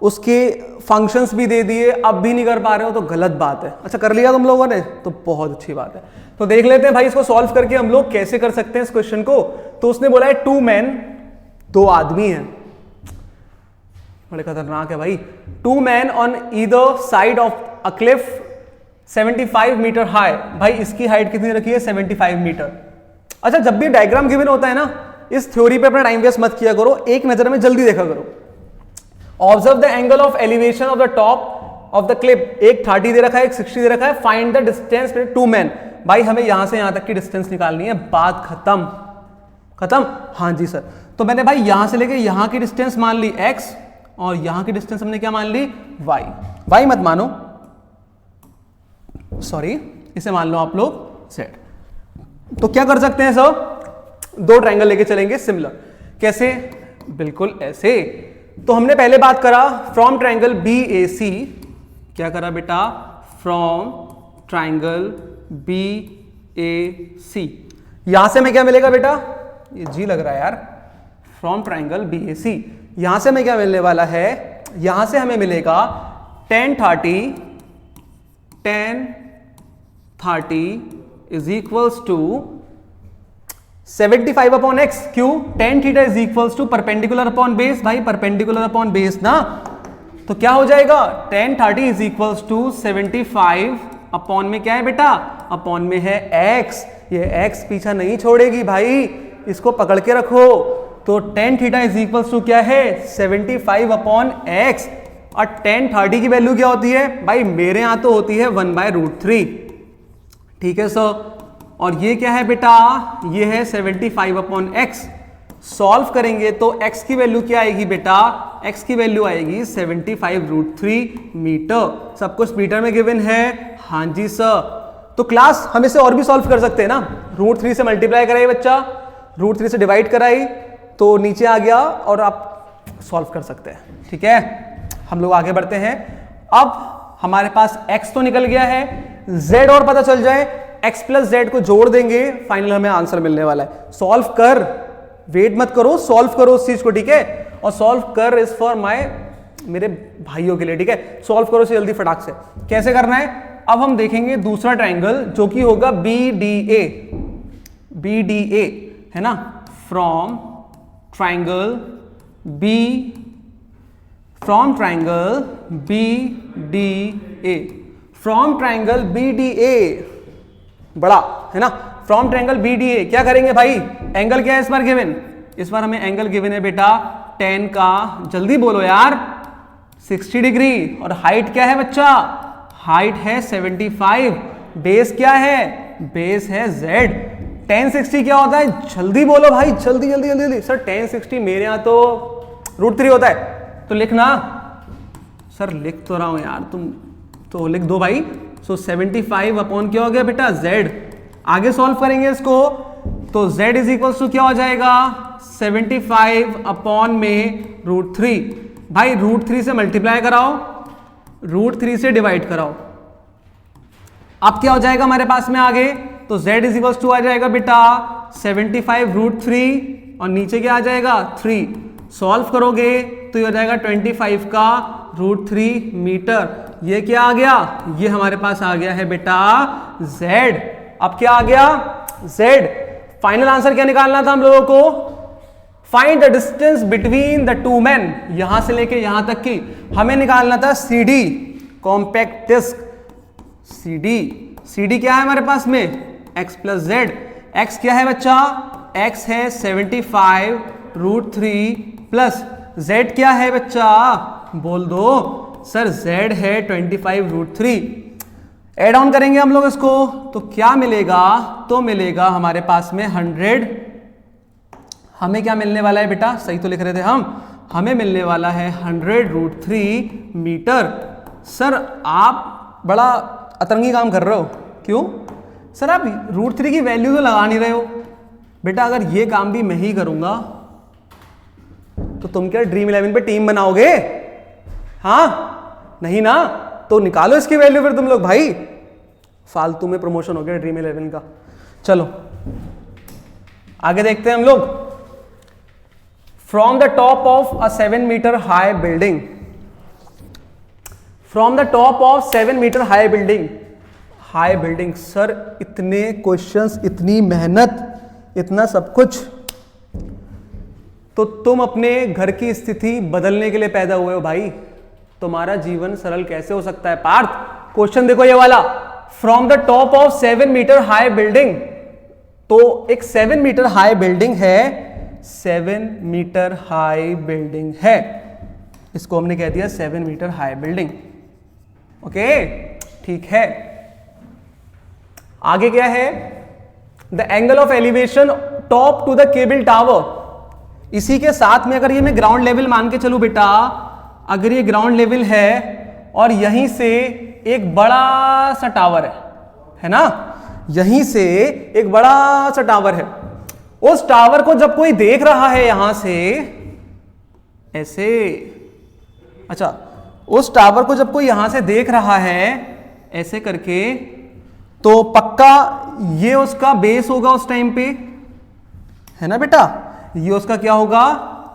उसके फंक्शंस भी दे दिए, अब भी नहीं कर पा रहे हो तो गलत बात है। अच्छा कर लिया तुम लोगों ने, तो बहुत अच्छी बात है। तो देख लेते हैं भाई इसको सॉल्व करके हम लोग कैसे कर सकते हैं इस क्वेश्चन को। तो उसने बोला है 2 men, 2 आदमी हैं, बड़े खतरनाक है भाई। 2 men on either side of a cliff 75 metre high. भाई इसकी हाइट कितनी रखी है 75 मीटर। अच्छा जब भी डायग्राम गिवन होता है ना, इस थ्योरी पे अपना टाइम वेस्ट मत किया करो, एक नजर में जल्दी देखा करो। Observe the angle of elevation of the top of the clip, एक 30 दे रखा है, एक 60 दे रखा है। Find the distance between 2 men। भाई हमें यहां से यहां तक की डिस्टेंस निकालनी है, बात खत्म। खत्म, हाँ जी सर। तो मैंने भाई यहां से लेके यहां की डिस्टेंस मान ली x, और यहां की डिस्टेंस हमने क्या मान ली y। y मत मानो, सॉरी, इसे मान लो आप लोग z। तो क्या कर सकते हैं सर, 2 ट्रायंगल लेके चलेंगे सिमिलर। कैसे, बिल्कुल ऐसे। तो हमने पहले बात करा फ्रॉम ट्रायंगल BAC, क्या करा बेटा, फ्रॉम ट्रायंगल BAC। यहां से हमें क्या मिलेगा बेटा, ये जी लग रहा है यार, फ्रॉम ट्रायंगल BAC। यहां से हमें क्या मिलने वाला है, यहां से हमें मिलेगा 10 30 is equals to 75 upon x। क्यों, tan theta is equals to perpendicular upon base. भाई परपेंडिकुलर अपॉन बेस ना, तो क्या हो जाएगा tan 30 is equals to 75 upon में क्या है बेटा, अपॉन में है x। ये x पीछा नहीं छोड़ेगी भाई, इसको पकड़ के रखो। तो tan theta is equals to क्या है 75 अपॉन x। और tan 30 की वैल्यू क्या होती है भाई, मेरे यहां तो होती है 1/√3। ठीक है सर, और ये क्या है बेटा, ये है 75 अपॉन x। सॉल्व करेंगे तो x की वैल्यू क्या आएगी बेटा, x की वैल्यू आएगी 75√3 मीटर। सब कुछ मीटर में गिवन है, हाँ जी सर। तो क्लास हम इसे और भी सॉल्व कर सकते हैं ना, √3 से मल्टीप्लाई कराई बच्चा, √3 से डिवाइड कराई तो नीचे आ गया और आप सॉल्व कर सकते हैं। ठीक है, हम लोग आगे बढ़ते हैं। अब हमारे पास x तो निकल गया है, z और पता चल जाए, x प्लस जेड को जोड़ देंगे, फाइनल हमें आंसर मिलने वाला है। सॉल्व कर, वेट मत करो, सॉल्व करो उस चीज को, ठीक है। और सॉल्व कर इज फॉर मेरे भाइयों के लिए, ठीक है। सॉल्व करो से जल्दी फटाक से। कैसे करना है, अब हम देखेंगे दूसरा ट्राइंगल जो कि होगा BDA, BDA है ना, from triangle BDA, from triangle BDA, बड़ा है ना, फ्रॉम ट्राइंगल BDA। क्या करेंगे भाई, एंगल क्या है इस बार गिवन, इस बार हमें एंगल गिवन है बेटा tan का, जल्दी बोलो यार, 60 डिग्री। और हाइट क्या है बच्चा, हाइट है 75, बेस क्या है, बेस है z। tan 60 क्या होता है, जल्दी बोलो भाई, जल्दी जल्दी जल्दी जल्दी। सर tan 60 मेरे यहां तो √3 होता है, तो लिखना। सर लिख तो रहा हूं यार, तुम तो लिख दो भाई। सो 75 अपॉन क्या हो गया बेटा, z। आगे सॉल्व करेंगे इसको तो z इज इक्वल टू क्या हो जाएगा, 75 अपॉन में √3। भाई √3 से मल्टीप्लाई कराओ, √3 से डिवाइड कराओ, अब क्या हो जाएगा हमारे पास में आगे, तो z इज इक्वल टू आ जाएगा बेटा 75 √3 और नीचे क्या आ जाएगा 3। सॉल्व करोगे तो ये हो जाएगा 25 का √3 मीटर। ये क्या आ गया, ये हमारे पास आ गया है बेटा z। अब क्या आ गया, z। फाइनल आंसर क्या निकालना था हम लोगों को, find the distance between the to man, यहां से लेके यहां तक की हमें निकालना था CD, compact disc CD। CD क्या है हमारे पास में, x प्लस जेड। x क्या है बच्चा, x है 75 √3 प्लस z क्या है बच्चा, बोल दो सर, z है 25 √3। एड ऑन करेंगे हम लोग इसको तो क्या मिलेगा, तो मिलेगा हमारे पास में 100। हमें क्या मिलने वाला है बेटा, सही तो लिख रहे थे हम, हमें मिलने वाला है 100 √3 मीटर। सर आप बड़ा अतरंगी काम कर रहे हो, क्यों सर, आप √3 की वैल्यू तो लगा नहीं रहे हो बेटा। अगर ये काम भी मैं ही करूंगा तो तुम क्या ड्रीम 11 पे टीम बनाओगे, हाँ नहीं ना, तो निकालो इसकी वैल्यू फिर तुम लोग भाई, फालतू में प्रमोशन हो गया ड्रीम 11 का। चलो आगे देखते हैं हम लोग। From the top of a 7 metre high building, from the top of 7 metre high building, high building. Sir इतने क्वेश्चंस, इतनी मेहनत, इतना सब कुछ, तो तुम अपने घर की स्थिति बदलने के लिए पैदा हुए हो भाई। तुम्हारा जीवन सरल कैसे हो सकता है पार्थ। क्वेश्चन देखो ये वाला, from the top of 7 metre high building, तो एक 7 मीटर हाई बिल्डिंग है, 7 मीटर हाई बिल्डिंग है, इसको हमने कह दिया 7 मीटर हाई बिल्डिंग। ओके ठीक है, आगे क्या है, the angle of elevation top to the cable tower. इसी के साथ में अगर ये मैं ग्राउंड लेवल मान के चलूं बेटा, अगर ये ग्राउंड लेवल है और यहीं से एक बड़ा सा टावर है ना, यहीं से एक बड़ा सा टावर है, उस टावर को जब कोई देख रहा है यहां से ऐसे, अच्छा उस टावर को जब कोई यहां से देख रहा है ऐसे करके, तो पक्का ये उसका बेस होगा उस टाइम पे, है ना बेटा, ये उसका क्या होगा,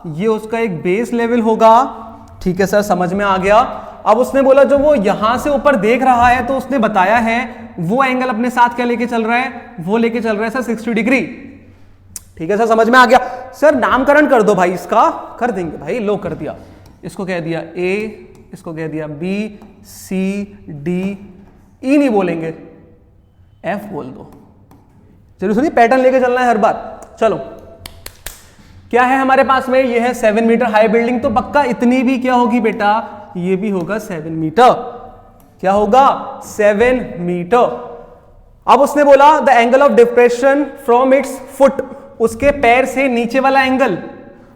ये उसका एक बेस लेवल होगा। ठीक है सर, समझ में आ गया। अब उसने बोला जो वो यहां से ऊपर देख रहा है, तो उसने बताया है वो एंगल अपने साथ क्या लेके चल रहा है, वो लेके चल रहा है सर 60 डिग्री। ठीक है सर, समझ में आ गया। सर नामकरण कर दो भाई, इसका कर देंगे भाई, लो कर दिया, इसको कह दिया A, इसको कह दिया B, C, D, E नहीं बोलेंगे, F बोल दो। चलो सुनिए, पैटर्न लेके चलना है हर बार। चलो क्या है हमारे पास में, ये है 7 मीटर हाई बिल्डिंग, तो पक्का इतनी भी क्या होगी बेटा, ये भी होगा 7 मीटर। क्या होगा, 7 मीटर। अब उसने बोला the angle of depression from its foot, उसके पैर से नीचे वाला एंगल,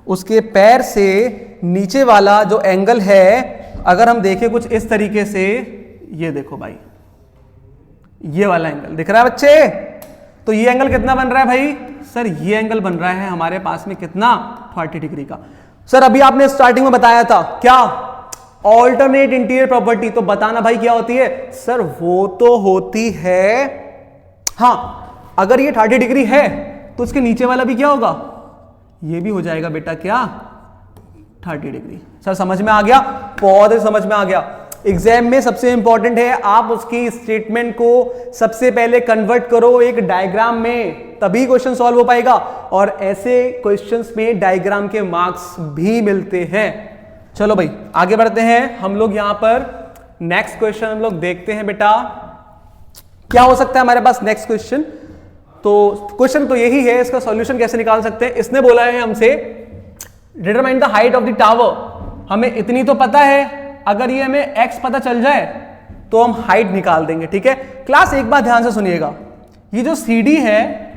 उसके पैर से नीचे वाला जो एंगल है, अगर हम देखें कुछ इस तरीके से, ये देखो भाई, ये वाला एंगल दिख रहा है बच्चे? तो ये एंगल कितना बन रहा है भाई? सर ये एंगल बन रहा है हमारे पास में कितना? 30 डिग्री का। सर अभी आपने स्टार्टिंग में बताया था क्या? Alternate interior property. तो बताना भाई क्या होती है? सर वो तो होती है, हाँ अगर ये 30 डिग्री है तो उसके नीचे वाला भी क्या होगा? ये भी हो जाएगा बेटा क्या? 30 डिग्री। सर समझ में आ गया? बहुत ही समझ में आ गया। एग्जाम में सबसे इंपॉर्टेंट है आप उसकी स्टेटमेंट को सबसे पहले कन्वर्ट करो एक डायग्राम में, तभी क्वेश्चन सॉल्व हो पाएगा। और ऐसे क्वेश्चंस में डायग्राम के मार्क्स भी मिलते हैं। चलो भाई आगे बढ़ते हैं हम लोग। यहां पर नेक्स्ट क्वेश्चन हम लोग देखते हैं बेटा क्या हो सकता है हमारे पास नेक्स्ट क्वेश्चन। तो क्वेश्चन तो यही है, इसका सॉल्यूशन कैसे निकाल सकते हैं। इसने बोला है हमसे determine the height of the tower. हमें इतनी तो पता है, अगर ये हमें x पता चल जाए तो हम हाइट निकाल देंगे। ठीक है क्लास, एक बात ध्यान से सुनिएगा, ये जो CD है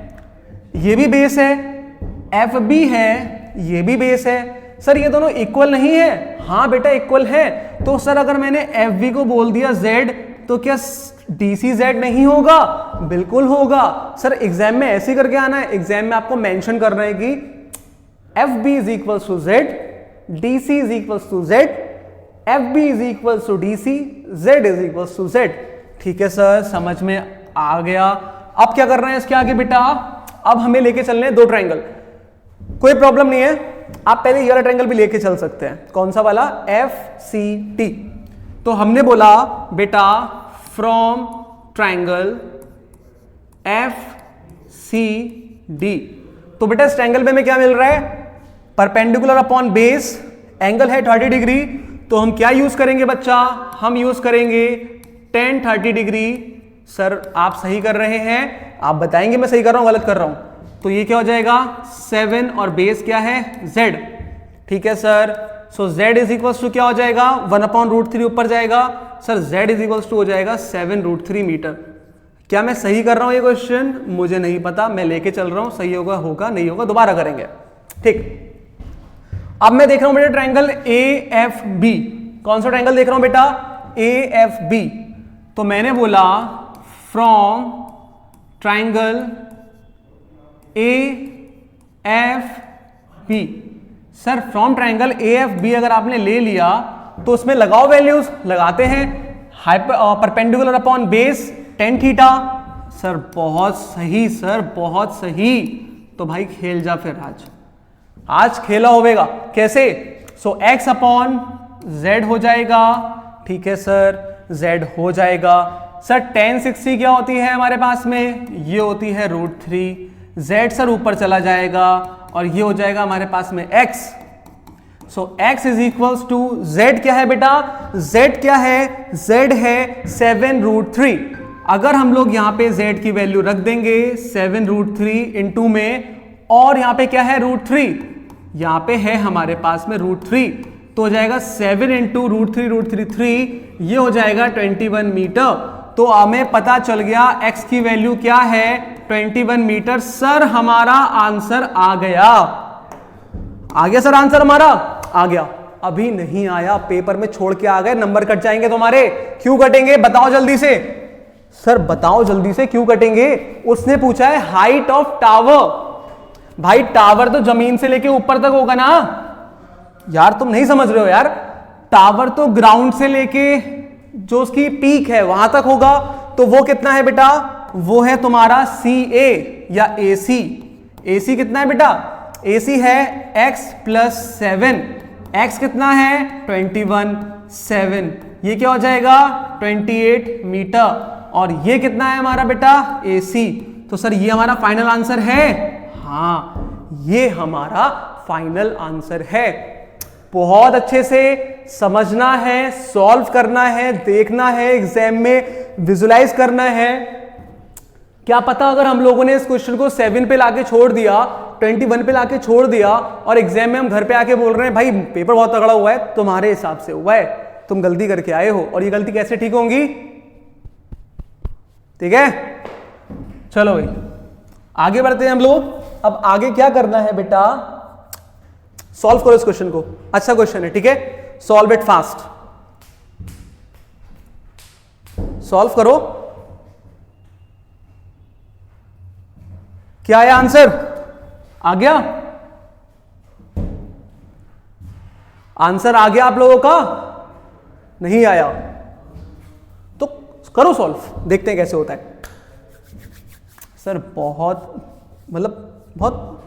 ये भी बेस है, FB है ये भी बेस है। सर ये दोनों इक्वल नहीं है? हाँ बेटा इक्वल है। तो सर अगर मैंने FB को बोल दिया Z तो क्या DC Z नहीं होगा? बिल्कुल होगा। सर एग्जाम में ऐसे करके आना है, एग्जाम में आपको मेंशन करना है कि FB is equals to Z, DC is equals to Z, FB is equals to DC, Z is equals to Z। ठीक है सर समझ में आ गया। अब क्या करना है इसके आगे बेटा? अब हमें लेके चलने हैं दो ट्रायंगल। कोई प्रॉब्लम नहीं है, आप पहले ये वाला ट्रायंगल भी लेके चल सकते हैं। कौन सा वाला? FCT। तो हमने बोला बेटा फ्रॉम ट्रायंगल FCD। तो बेटा इस ट्रायंगल में हमें क्या मिल रहा है? परपेंडिकुलर अपॉन बेस, एंगल है 30 डिग्री। तो हम क्या यूज करेंगे बच्चा? हम यूज करेंगे tan 30 डिग्री। सर आप सही कर रहे हैं, आप बताएंगे मैं सही कर रहा हूं गलत कर रहा हूं। तो ये क्या हो जाएगा? 7 और बेस क्या है? Z। ठीक है sir. So Z is equals to क्या हो जाएगा? 1/√3 ऊपर जाएगा। Sir Z is equals to हो जाएगा 7√3 मीटर। क्या मैं सही कर रहा हूं? ये क्वेश्चन मुझे नहीं पता, मैं लेके चल रहा हूं। सही होगा होगा नहीं होगा दोबारा करेंगे। ठीक, अब मैं देख रहा हूं बेटा ट्रायंगल AFB। कौन सा ट्रायंगल देख रहा हूं बेटा? AFB। तो मैंने बोला from triangle AFB। Sir from triangle AFB अगर आपने ले लिया तो उसमें लगाओ वैल्यूज, लगाते हैं। Perpendicular upon base tan theta. Sir बहुत सही, सर बहुत सही। तो भाई खेल जा फिर, आज खेला होगा। कैसे? सो x अपॉन z हो जाएगा। ठीक है सर, z हो जाएगा। सर tan 60 क्या होती है हमारे पास में? ये होती है √3। z सर ऊपर चला जाएगा और ये हो जाएगा हमारे पास में x। So x is equals to z क्या है बेटा? z क्या है? z है 7√3। अगर हम लोग यहां पे z की वैल्यू रख देंगे 7√3 इंटू में, और यहां पे क्या है? √3। यहां पे है हमारे पास में √3, तो हो जाएगा 7 इंटू √3, ये हो जाएगा 21 मीटर। तो हमें पता चल गया x की वैल्यू क्या है? 21 मीटर। सर हमारा आंसर आ गया। आ गया सर आंसर हमारा? आ गया। अभी नहीं आया, पेपर में छोड़ के आ गए, नंबर कट जाएंगे तुम्हारे। क्यों कटेंगे बताओ जल्दी से। सर बताओ जल्दी से क्यों कटेंगे? उसने पूछा है हाइट ऑफ टावर। भाई टावर तो जमीन से लेके ऊपर तक होगा ना यार, तुम नहीं समझ रहे हो यार। टावर तो ग्राउंड से लेके जो उसकी पीक है वहां तक होगा। तो वो कितना है बेटा? वो है तुम्हारा CA या AC। AC कितना है बेटा? AC है x + 7। x कितना है? 21, 7। ये क्या हो जाएगा? 28 मीटर। और ये कितना है हमारा बेटा? AC। तो सर ये हमारा फाइनल आंसर है। हाँ ये हमारा फाइनल आंसर है। बहुत अच्छे से समझना है, सॉल्व करना है, देखना है, एग्जाम में विजुलाइज करना है। क्या पता अगर हम लोगों ने इस क्वेश्चन को 7 पे लाके छोड़ दिया, 21 पे लाके छोड़ दिया, और एग्जाम में हम घर पे आके बोल रहे हैं भाई पेपर बहुत तगड़ा हुआ है, तुम्हारे हिसाब से हुआ है, तुम गलती करके आए हो, और ये गलती कैसे ठीक होंगी? ठीक है चलो भाई आगे बढ़ते हैं हम लोग। अब आगे क्या करना है बेटा? सॉल्व करो इस क्वेश्चन को। अच्छा क्वेश्चन है, ठीक है, सॉल्व इट फास्ट। सॉल्व करो। क्या है आंसर? आ गया? आंसर आ गया आप लोगों का? नहीं आया तो करो सॉल्व, देखते हैं कैसे होता है। सर बहुत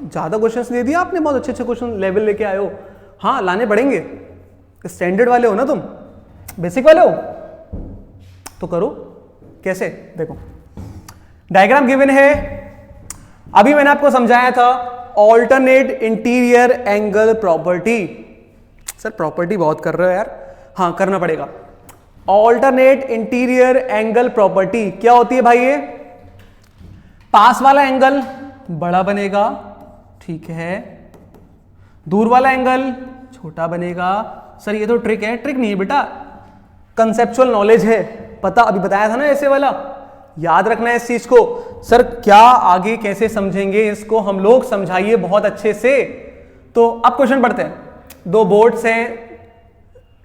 ज्यादा क्वेश्चंस दे दिया आपने, बहुत अच्छे अच्छे क्वेश्चन लेवल लेके आए हो। हाँ लाने पड़ेंगे, स्टैंडर्ड वाले हो ना तुम, बेसिक वाले हो तो करो। कैसे देखो, डायग्राम गिवन है, अभी मैंने आपको समझाया था alternate interior angle property. Sir property बहुत कर रहे हो यार, हाँ करना पड़ेगा। ऑल्टरनेट इंटीरियर एंगल प्रॉपर्टी क्या होती है भाई? ये पास वाला एंगल बड़ा बनेगा, ठीक है, दूर वाला एंगल छोटा बनेगा। सर ये तो ट्रिक है, ट्रिक नहीं है बेटा, कंसेप्चुअल नॉलेज है, पता अभी बताया था ना ऐसे वाला, याद रखना है इस चीज को। सर क्या आगे कैसे समझेंगे इसको हम लोग, समझाइए बहुत अच्छे से। तो अब क्वेश्चन पढ़ते हैं। दो बोर्ड्स हैं,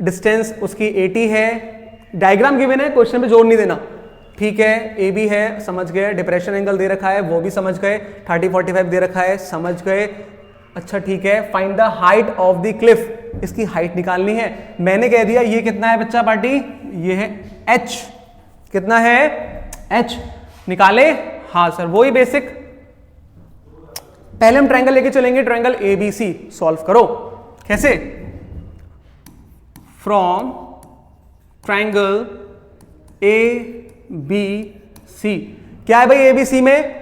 डिस्टेंस उसकी 80 है, डायग्राम गिवन है, क्वेश्चन पे जोर नहीं देना, ठीक है। ए बी है, समझ गए, डिप्रेशन एंगल दे रखा है वो भी समझ गए, 30-45 दे रखा है, समझ गए, अच्छा ठीक है। Find the height of the Cliff, इसकी हाइट निकालनी है। मैंने कह दिया ये कितना है बच्चा पार्टी, ये है h, कितना है h, निकाले। हाँ सर वही बेसिक, पहले हम ट्रायंगल लेके चलेंगे, ट्रायंगल ABC सॉल्व करो। कैसे? फ्रॉम ट्रायंगल ABC, क्या है भाई ABC में?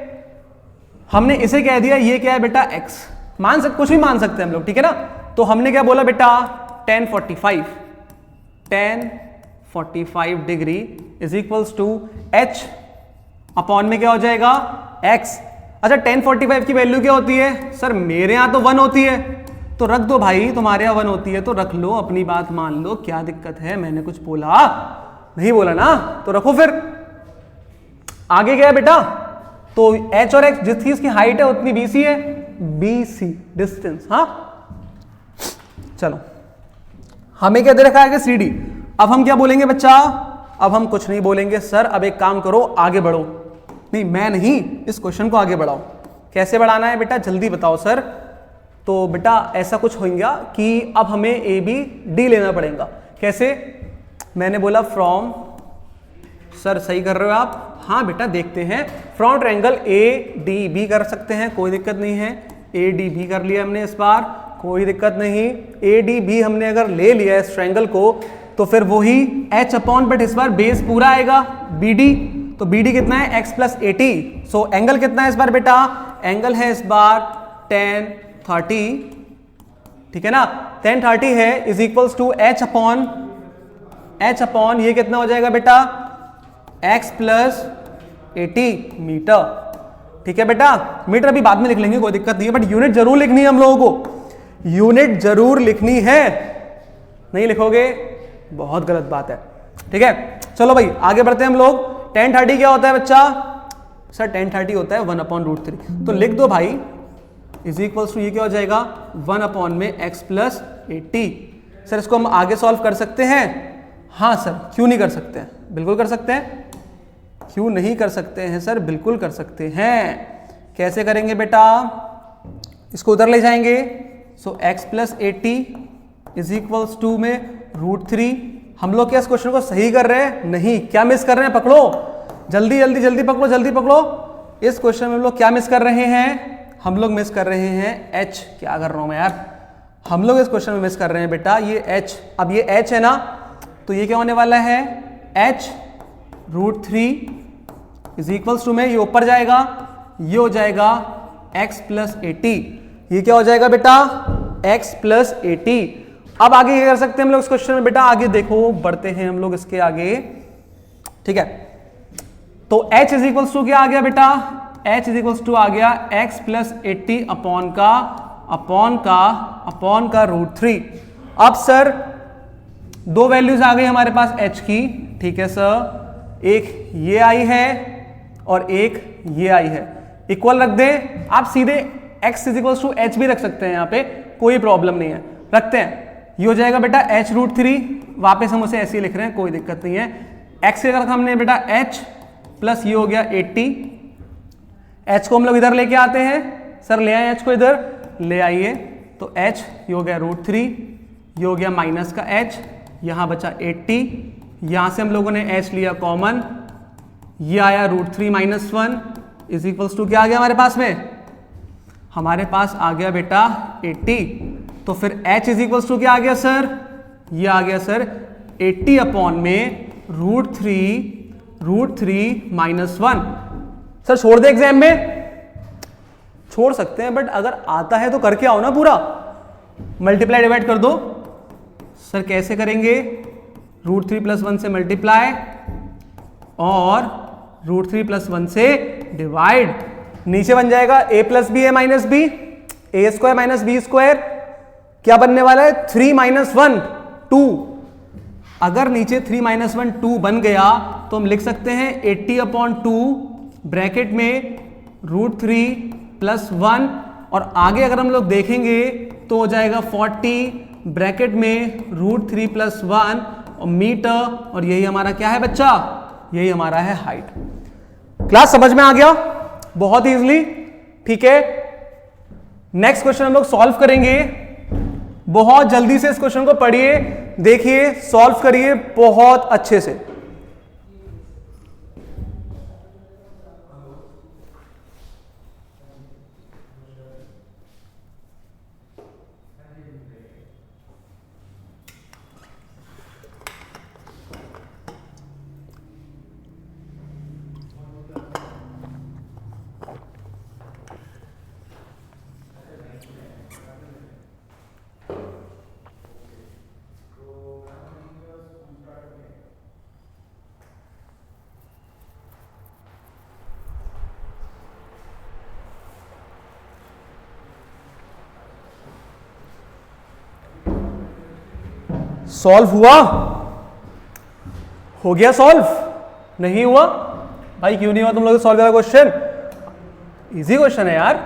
हमने इसे कह दिया ये क्या है बेटा x, मान सकते, कुछ भी मान सकते हैं हम लोग, ठीक है ना। तो हमने क्या बोला बेटा, tan 45 degree is equals to h upon में क्या हो जाएगा x। अच्छा tan 45 की वैल्यू क्या होती है? सर मेरे यहां तो 1 होती है, तो रख दो भाई, तुम्हारे यहां 1 होती है तो रख लो, अपनी बात मान लो, क्या दिक्कत है? मैंने कुछ बोला नहीं, बोला ना, तो रखो। फिर आगे क्या है बेटा, तो h और x जितनी इसकी हाइट है उतनी BC है, BC डिस्टेंस। हाँ चलो, हमें क्या दे रखा है कि CD। अब हम क्या बोलेंगे बच्चा? अब हम कुछ नहीं बोलेंगे सर, अब एक काम करो, आगे बढ़ो। नहीं मैं नहीं, इस क्वेश्चन को आगे बढ़ाओ। कैसे बढ़ाना है बेटा, जल्दी बताओ सर। तो बेटा ऐसा कुछ होगा कि अब हमें ABD लेना पड़ेगा। कैसे? मैंने बोला फ्रॉम, सर सही कर रहे हो आप, हाँ बेटा देखते हैं, फ्रॉम ट्रायंगल ADB कर सकते हैं, कोई दिक्कत नहीं है। ADB कर लिया हमने इस बार, कोई दिक्कत नहीं। ADB हमने अगर ले लिया इस ट्रायंगल को तो फिर वही h अपॉन, बट इस बार बेस पूरा आएगा BD, तो BD कितना है x प्लस 80। सो एंगल कितना है इस बार बेटा? एंगल है इस बार tan 30, ठीक है ना, tan 30 है is equals to h upon ये कितना हो जाएगा बेटा, x प्लस 80 मीटर, ठीक है बेटा। मीटर अभी बाद में लिख लेंगे, कोई दिक्कत नहीं है, बट यूनिट जरूर लिखनी है हम लोगों को, यूनिट जरूर लिखनी है। नहीं लिखोगे बहुत गलत बात है, ठीक है। चलो भाई आगे बढ़ते हैं हम लोग। tan 30 क्या होता है बच्चा? सर tan 30 होता है 1/√3, तो लिख दो भाई इज इक्वल्स टू ये क्या हो जाएगा 1 अपॉन में x प्लस 80। सर इसको हम आगे सॉल्व कर सकते हैं? हाँ सर, क्यों नहीं कर सकते हैं, बिल्कुल कर सकते हैं। क्यों नहीं कर सकते हैं सर, बिल्कुल कर सकते हैं। कैसे करेंगे बेटा? इसको उधर ले जाएंगे, so x plus 80 is equals to में √3। हम लोग क्या इस क्वेश्चन को सही कर रहे हैं? नहीं, क्या मिस कर रहे हैं? पकड़ो जल्दी जल्दी जल्दी, पकड़ो जल्दी पकड़ो। इस क्वेश्चन में हम लोग क्या मिस कर रहे हैं? हम लोग मिस कर रहे हैं h। क्या कर रहा हूं मैं यार, हम लोग इस क्वेश्चन में मिस कर रहे हैं बेटा ये h। अब ये h है ना, तो ये क्या होने वाला है h √3 इज इक्वल्स टू में ये ऊपर जाएगा, ये हो जाएगा x प्लस 80। ये क्या हो जाएगा बेटा? x plus 80। अब आगे क्या कर सकते हैं हम लोग इस क्वेश्चन में बेटा? आगे देखो, बढ़ते हैं हम लोग इसके आगे, ठीक है। तो h इज इक्वल्स टू क्या आ गया बेटा? h इज इक्वल्स टू आ गया x प्लस 80 अपॉन का √3। अब सर दो वैल्यूज आ गई हमारे पास h की, ठीक है सर, एक ये आई है और एक ये आई है, इक्वल रख दे। आप सीधे x is equals to h भी रख सकते हैं, यहाँ पे कोई प्रॉब्लम नहीं है, रखते हैं। ये हो जाएगा बेटा h √3, वापस हम उसे ऐसे ही लिख रहे हैं, कोई दिक्कत नहीं है। x के रखा हमने बेटा h प्लस ये हो गया 80, h को हम लोग इधर लेके आते हैं, सर ले आए h को इधर, ले आइए, तो h ये हो गया √3, ये हो गया माइनस का h, यहां बचा 80, यहां से हम लोगों ने h लिया कॉमन, ये आया √3 - 1 इज इक्वल्स टू क्या आ गया हमारे पास में, हमारे पास आ गया बेटा 80। तो फिर h इज इक्वल्स टू क्या आ गया सर, ये आ गया सर 80 अपॉन में √3 - 1। सर छोड़ दे एग्जाम में, छोड़ सकते हैं, बट अगर आता है तो करके आओ ना पूरा, मल्टीप्लाई डिवाइड कर दो। सर कैसे करेंगे, √3 + 1 से मल्टीप्लाई और √3 + 1 से डिवाइड, नीचे बन जाएगा a + b a - b, a² - b², क्या बनने वाला है 3 - 1 2। अगर नीचे 3 - 1 2 बन गया तो हम लिख सकते हैं 80/2 ब्रैकेट में √3 + 1, और आगे अगर हम लोग देखेंगे तो हो जाएगा 40 ब्रैकेट में √3 + 1 और मीटर, और यही हमारा क्या है बच्चा, यही हमारा है हाइट। क्लास समझ में आ गया बहुत इजीली, ठीक है। नेक्स्ट क्वेश्चन हम लोग सॉल्व करेंगे, बहुत जल्दी से इस क्वेश्चन को पढ़िए, देखिए, सॉल्व करिए बहुत अच्छे से। सॉल्व हुआ, हो गया सॉल्व, नहीं हुआ भाई, क्यों नहीं हुआ तुम लोग सॉल्व करा क्वेश्चन, इजी क्वेश्चन है यार।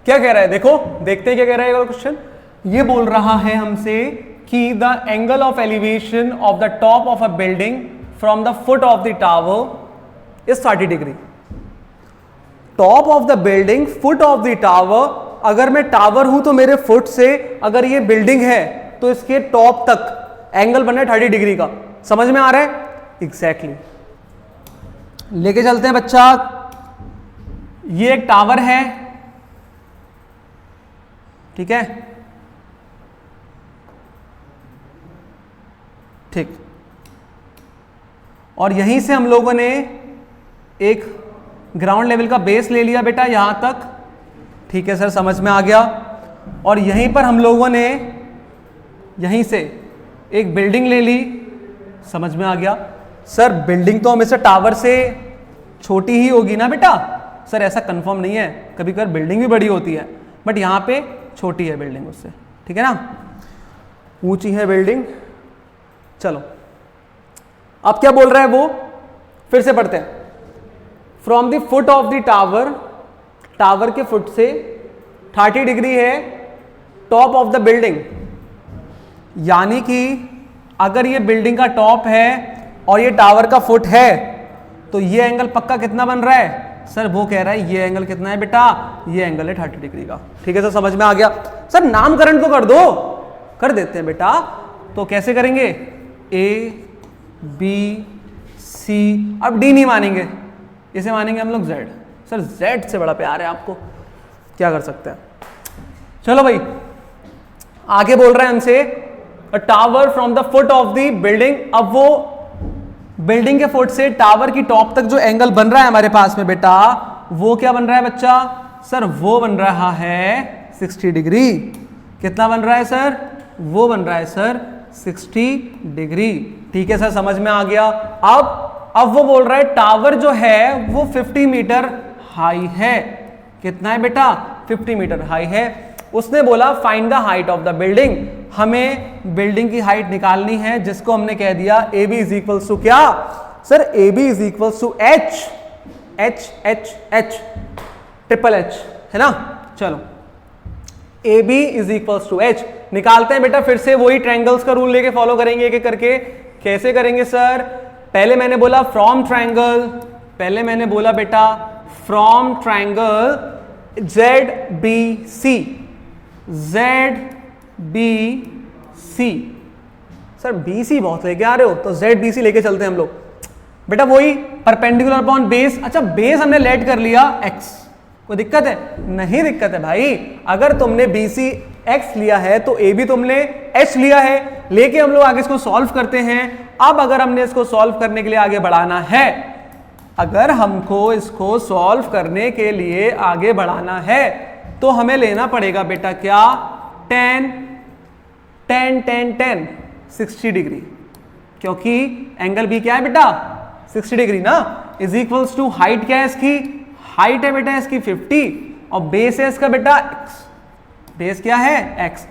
क्या कह रहा है देखो, देखते हैं क्या कह रहा है क्वेश्चन। ये बोल रहा है हमसे कि the angle of elevation of the top of a building from the foot of the tower is 30 degree. Top of the building, foot of the tower, अगर मैं टावर हूं तो मेरे फुट से अगर ये बिल्डिंग है तो इसके टॉप तक एंगल बना है 30 डिग्री का, समझ में आ रहा है, एग्जैक्टली। लेके चलते हैं बच्चा, ये एक टावर है, ठीक है, ठीक, और यहीं से हम लोगों ने एक ग्राउंड लेवल का बेस ले लिया बेटा यहां तक, ठीक है सर, समझ में आ गया। और यहीं पर हम लोगों ने यहीं से एक बिल्डिंग ले ली, समझ में आ गया। सर बिल्डिंग तो हमेशा टावर से छोटी ही होगी ना बेटा, सर ऐसा कंफर्म नहीं है, कभी कभी बिल्डिंग भी बड़ी होती है, बट यहां पे छोटी है बिल्डिंग उससे, ठीक है ना, ऊंची है बिल्डिंग। चलो अब क्या बोल रहा है वो, फिर से पढ़ते हैं। From the foot of the tower, tower के फुट से 30 डिग्री है टॉप ऑफ द बिल्डिंग, यानी कि अगर ये बिल्डिंग का टॉप है और ये टावर का फुट है तो ये एंगल पक्का कितना बन रहा है, सर वो कह रहा है ये एंगल कितना है बेटा, ये एंगल है 30 डिग्री का, ठीक है सर, समझ में आ गया। सर नामकरण तो कर दो, कर देते हैं बेटा, तो कैसे करेंगे, ए बी सी, अब डी नहीं मानेंगे, इसे मानेंगे हम लोग जेड। सर जेड से बड़ा प्यार है आपको, क्या कर सकते हैं। चलो भाई आगे बोल रहे हैं हमसे, अ tower from the foot of the building, अब वो बिल्डिंग के फुट से टावर की टॉप तक जो एंगल बन रहा है हमारे पास में बेटा, वो क्या बन रहा है बच्चा, सर वो बन रहा है 60 डिग्री। कितना बन रहा है सर, वो बन रहा है सर 60 डिग्री, ठीक है सर, समझ में आ गया। अब वो बोल रहा है टावर जो है वो 50 मीटर हाई है, कितना है बेटा, 50 मीटर हाई है। उसने बोला find the height of the building, हमें बिल्डिंग की हाइट निकालनी है, जिसको हमने कह दिया A B is equals to क्या, sir A B is equals to H H H H triple H, है ना। चलो A B is equals to H निकालते हैं बेटा, फिर से वही ट्रायंगल्स का रूल लेके फॉलो करेंगे एक एक करके। कैसे करेंगे सर, पहले मैंने बोला फ्रॉम ट्रायंगल, पहले मैंने बोला बेटा from triangle ZBC, ZBC। Sir BC बहुत लेके आ रहे हो, तो ZBC लेके चलते हैं हम लोग। बेटा वही परपेंडिकुलर अपॉन बेस। अच्छा बेस हमने लेट कर लिया x, कोई दिक्कत है? नहीं दिक्कत है भाई। अगर तुमने BC x लिया है तो AB तुमने h लिया है, लेके हम लोग आगे इसको सॉल्व करते हैं। अब अगर हमने इसको सॉल्व करने के लिए आगे बढ़ाना है, अगर हमको इसको सॉल्व करने के लिए आगे बढ़ाना है तो हमें लेना पड़ेगा बेटा क्या, 10 60 डिग्री, क्योंकि एंगल B क्या है बेटा 60 डिग्री ना, इज इक्वल्स टू हाइट क्या है इसकी, हाइट है बेटा इसकी 50 और बेस है इसका बेटा x, बेस क्या है x।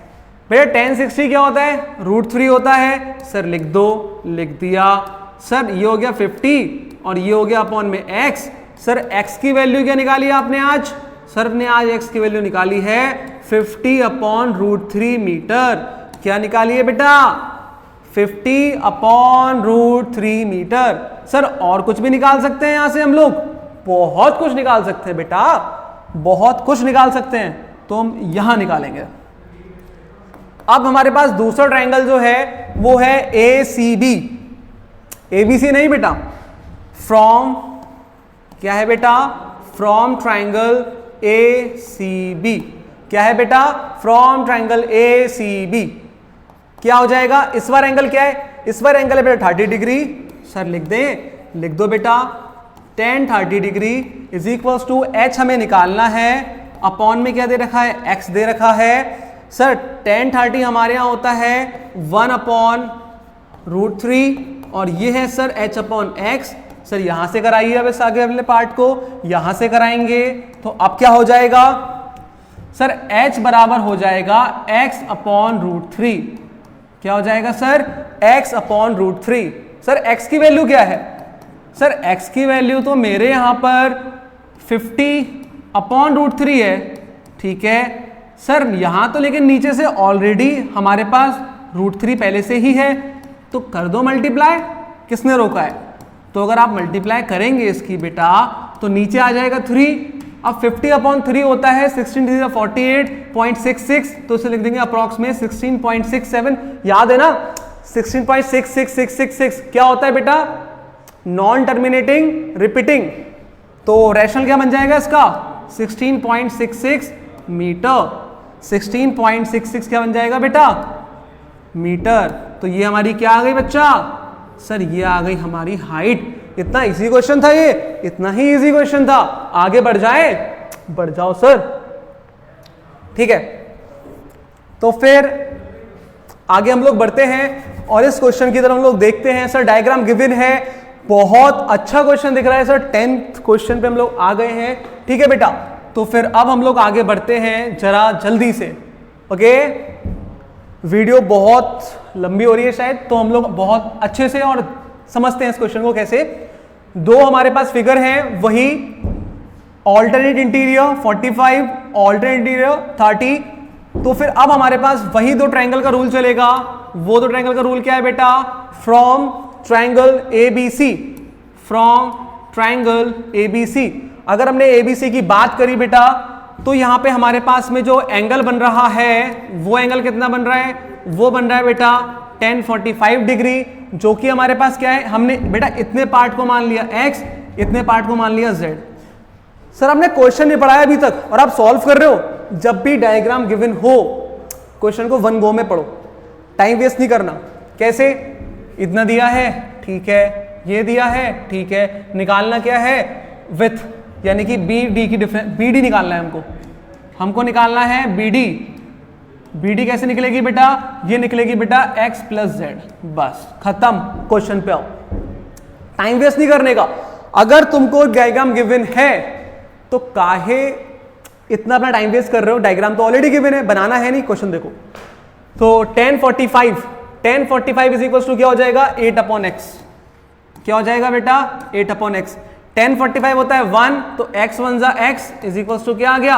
बेटा 10 60 क्या होता है, √3 होता है। सर लिख दो, लिख दिया। सर ये हो गया 50 और ये हो गया अपॉन में x। सर x की वैल्यू क्या निकाली आपने आज, सर ने आज x की वैल्यू निकाली है 50 अपॉन √3 मीटर। क्या निकाली है बेटा, 50 अपॉन √3 मीटर। सर और कुछ भी निकाल सकते हैं यहां से हम लोग, बहुत कुछ निकाल सकते हैं बेटा, बहुत कुछ निकाल सकते हैं, तो हम यहां निकालेंगे। अब हमारे पास दूसरा ट्रायंगल जो है वो है ACB, ABC नहीं बेटा, फ्रॉम क्या है बेटा, फ्रॉम ट्रायंगल ACB। क्या है बेटा, फ्रॉम ट्रायंगल ACB। क्या हो जाएगा, इस बार एंगल क्या है, इस बार एंगल है बेटा 30 डिग्री। सर लिख दें, लिख दो बेटा, 10 30 degree is equals to h हमें निकालना है, अपॉन में क्या दे रखा है, x दे रखा है। सर 10 30 हमारे यहाँ होता है 1 अपॉन √3 और ये है sir h upon x। Sir यहां से कराइए अब इस आगे वाले पार्ट को, यहां से कराएंगे तो अब क्या हो जाएगा, सर h बराबर हो जाएगा x अपॉन √3। क्या हो जाएगा sir, x upon √3। Sir x की वैल्यू क्या है, सर x की वैल्यू तो मेरे यहां पर 50 अपॉन √3 है, ठीक है सर। यहां तो लेकिन नीचे से ऑलरेडी हमारे पास √3 पहले से ही है, तो कर दो मल्टीप्लाई, किसने रोका है। तो अगर आप मल्टीप्लाई करेंगे इसकी बेटा तो नीचे आ जाएगा 3। अब 50 अपॉन 3 होता है 16 48.66, तो इसे लिख देंगे अप्रॉक्सीमेट 16.67। याद है ना 16.66666 क्या होता है बेटा, नॉन टर्मिनेटिंग रिपीटिंग, तो रैशनल क्या बन जाएगा इसका 16.66 मीटर। 16.66 क्या बन जाएगा बेटा, मीटर। तो ये हमारी क्या आ गई बच्चा, सर ये आ गई हमारी हाइट। इतना इजी क्वेश्चन था ये, इतना ही इजी क्वेश्चन था। आगे बढ़ जाए, बढ़ जाओ सर, ठीक है। तो फिर आगे हम लोग बढ़ते हैं और इस क्वेश्चन की तरफ हम लोग देखते हैं। सर डायग्राम गिवन है, बहुत अच्छा क्वेश्चन दिख रहा है सर, 10th क्वेश्चन पे हम लोग आ गए हैं, ठीक है बेटा। तो फिर अब हम लोग आगे बढ़ते हैं जरा जल्दी से, ओके। वीडियो बहुत लंबी हो रही है शायद, तो हम लोग बहुत अच्छे से और समझते हैं इस क्वेश्चन को कैसे। दो हमारे पास फिगर हैं, वही ऑल्टरनेट इंटीरियर 45, ऑल्टरनेट इंटीरियर 30। तो फिर अब हमारे पास वही दो ट्रायंगल का रूल चलेगा। वो दो ट्रायंगल का रूल क्या है बेटा, from triangle ABC, from triangle ABC। अगर हमने ABC की बात करी बेटा, तो यहां पे हमारे पास में जो एंगल बन रहा है वो एंगल कितना बन रहा है, वो बन रहा है बेटा 1045 डिग्री, जो कि हमारे पास क्या है, हमने बेटा इतने पार्ट को मान लिया x, इतने पार्ट को मान लिया z। सर हमने क्वेश्चन नहीं पढ़ाया अभी तक और आप सॉल्व कर रहे हो। जब भी डायग्राम गिवन हो क्वेश्चन को 1 गो में पढ़ो, टाइम वेस्ट नहीं करना। कैसे, इतना दिया है ठीक है, ये दिया है ठीक है, निकालना क्या है विथ, यानी कि BD की डिफरेंस, BD निकालना है हमको निकालना है BD कैसे निकलेगी बेटा, ये निकलेगी बेटा x + z। बस खत्म, क्वेश्चन पे आओ, टाइम वेस्ट नहीं करने का। अगर तुमको डायग्राम गिवन है तो काहे इतना अपना टाइम वेस्ट कर रहे हो, डायग्राम तो ऑलरेडी गिवन है, बनाना है नहीं। क्वेश्चन देखो, तो 1045 इज इक्वल टू क्या हो जाएगा 8/x। क्या हो जाएगा बेटा 8/x। 1045 होता है 1, तो x 1 जा x इज इक्वल टू क्या आ गया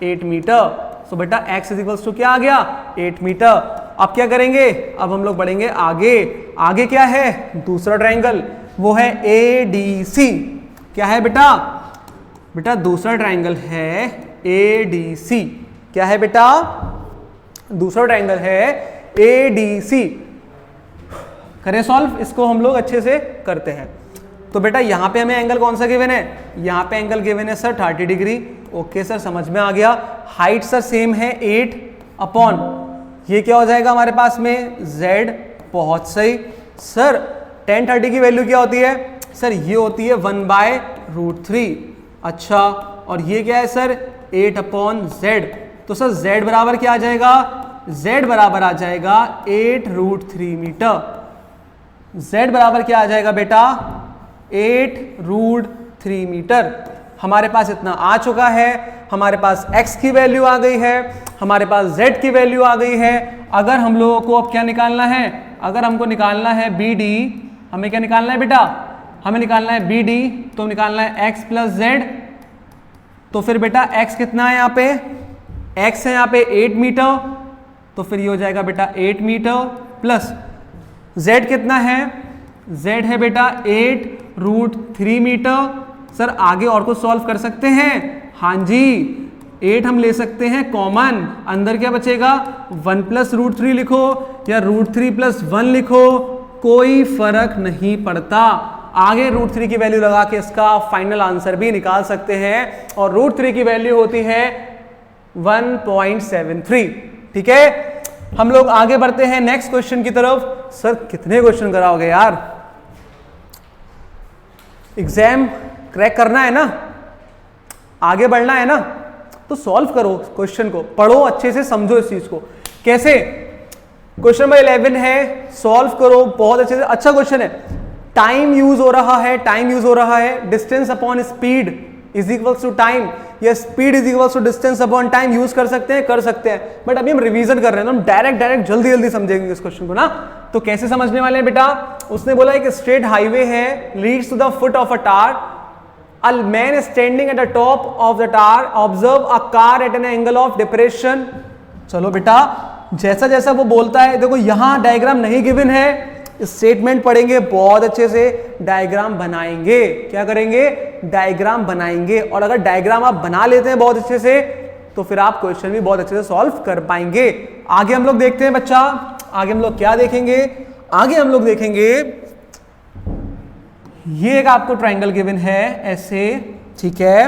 8 मीटर। सो बेटा x इज इक्वल टू क्या आ गया 8 मीटर। अब क्या करेंगे, अब हम लोग बढ़ेंगे आगे। आगे क्या है, दूसरा ट्रायंगल, वो है ADC। क्या है बेटा बेटा दूसरा ट्राइंगल है ADC। क्या है बेटा? दूसरा ट्राइंगल है ADC। करें सॉल्व, इसको हम लोग अच्छे से करते हैं। तो बेटा यहां पे हमें एंगल कौन सा गिवन है? यहां पे एंगल गिवन है सर 30 डिग्री। ओके सर, समझ में आ गया। हाइट सर सेम है 8 अपॉन ये क्या हो जाएगा हमारे पास में Z। बहुत सही सर। tan 30 की वैल्यू क्या होती है सर? ये होती है 1/√3। अच्छा, और ये क्या है सर? 8 upon Z। तो सर Z बराबर क्या आ जाएगा? Z बराबर आ जाएगा 8√3 मीटर। Z बराबर क्या आ जाएगा बेटा? 8√3 मीटर। हमारे पास इतना आ चुका है। हमारे पास x की वैल्यू आ गई है, हमारे पास z की वैल्यू आ गई है। अगर हम लोगों को अब क्या निकालना है? अगर हमको निकालना है BD, हमें क्या निकालना है बेटा? हमें निकालना है BD, तो निकालना है x प्लस z। तो फिर बेटा x कितना है यहाँ पे? x है यहाँ पे 8 मीटर, तो फिर ये हो जाएगा बेटा 8 मीटर प्लस z कितना है? z है बेटा 8√3 मीटर। सर आगे और कुछ सॉल्व कर सकते हैं? हाँ जी, 8 हम ले सकते हैं कॉमन। अंदर क्या बचेगा? 1 प्लस √3 लिखो या √3 प्लस 1 लिखो, कोई फर्क नहीं पड़ता। आगे √3 की वैल्यू लगा के इसका फाइनल आंसर भी निकाल सकते हैं, और √3 की वैल्यू होती है 1.73। ठीक है, हम लोग आगे बढ़ते हैं नेक्स्ट क्वेश्चन की तरफ। सर कितने क्वेश्चन कराओगे यार? एग्जाम क्रैक करना है ना, आगे बढ़ना है ना, तो सॉल्व करो क्वेश्चन को, पढ़ो अच्छे से, समझो इस चीज को। कैसे? क्वेश्चन नंबर 11 है, सॉल्व करो बहुत अच्छे से। अच्छा क्वेश्चन है। टाइम यूज हो रहा है, टाइम यूज हो रहा है। Distance upon speed is equals to time, या speed is equals to distance upon time use कर सकते हैं? कर सकते हैं, बट अभी हम रिवीजन कर रहे हैं, तो हम डायरेक्ट जल्दी समझेंगे इस क्वेश्चन को ना। तो कैसे समझने वाले हैं बेटा? उसने बोला एक स्ट्रेट हाईवे है, leads to the foot of a tower. A man standing at the top of the tower observe a car at an angle of depression। चलो बेटा, जैसा जैसा वो बोलता है, देखो यहां डायग्राम नहीं गिवन है, स्टेटमेंट पढ़ेंगे बहुत अच्छे से, डायग्राम बनाएंगे। क्या करेंगे? डायग्राम बनाएंगे। और अगर डायग्राम आप बना लेते हैं बहुत अच्छे से, तो फिर आप क्वेश्चन भी बहुत अच्छे से सॉल्व कर पाएंगे। आगे हम लोग देखते हैं बच्चा, आगे हम लोग क्या देखेंगे? आगे हम लोग देखेंगे ये एक आपको ट्राइंगल गिवन है ऐसे, ठीक है,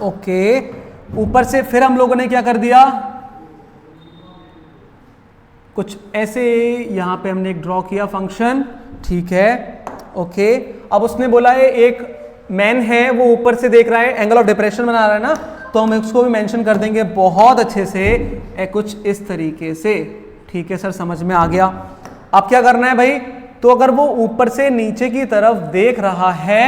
ओके। ऊपर से फिर हम लोगों ने क्या कर दिया? कुछ ऐसे यहां पे हमने एक ड्रॉ किया फंक्शन, ठीक है, ओके। अब उसने बोला है एक मैन है, वो ऊपर से देख रहा है, एंगल ऑफ डिप्रेशन बना रहा है ना, तो हम इसको भी मेंशन कर देंगे बहुत अच्छे से, कुछ इस तरीके से। ठीक है सर, समझ में आ गया। अब क्या करना है भाई? तो अगर वो ऊपर से नीचे की तरफ देख रहा है,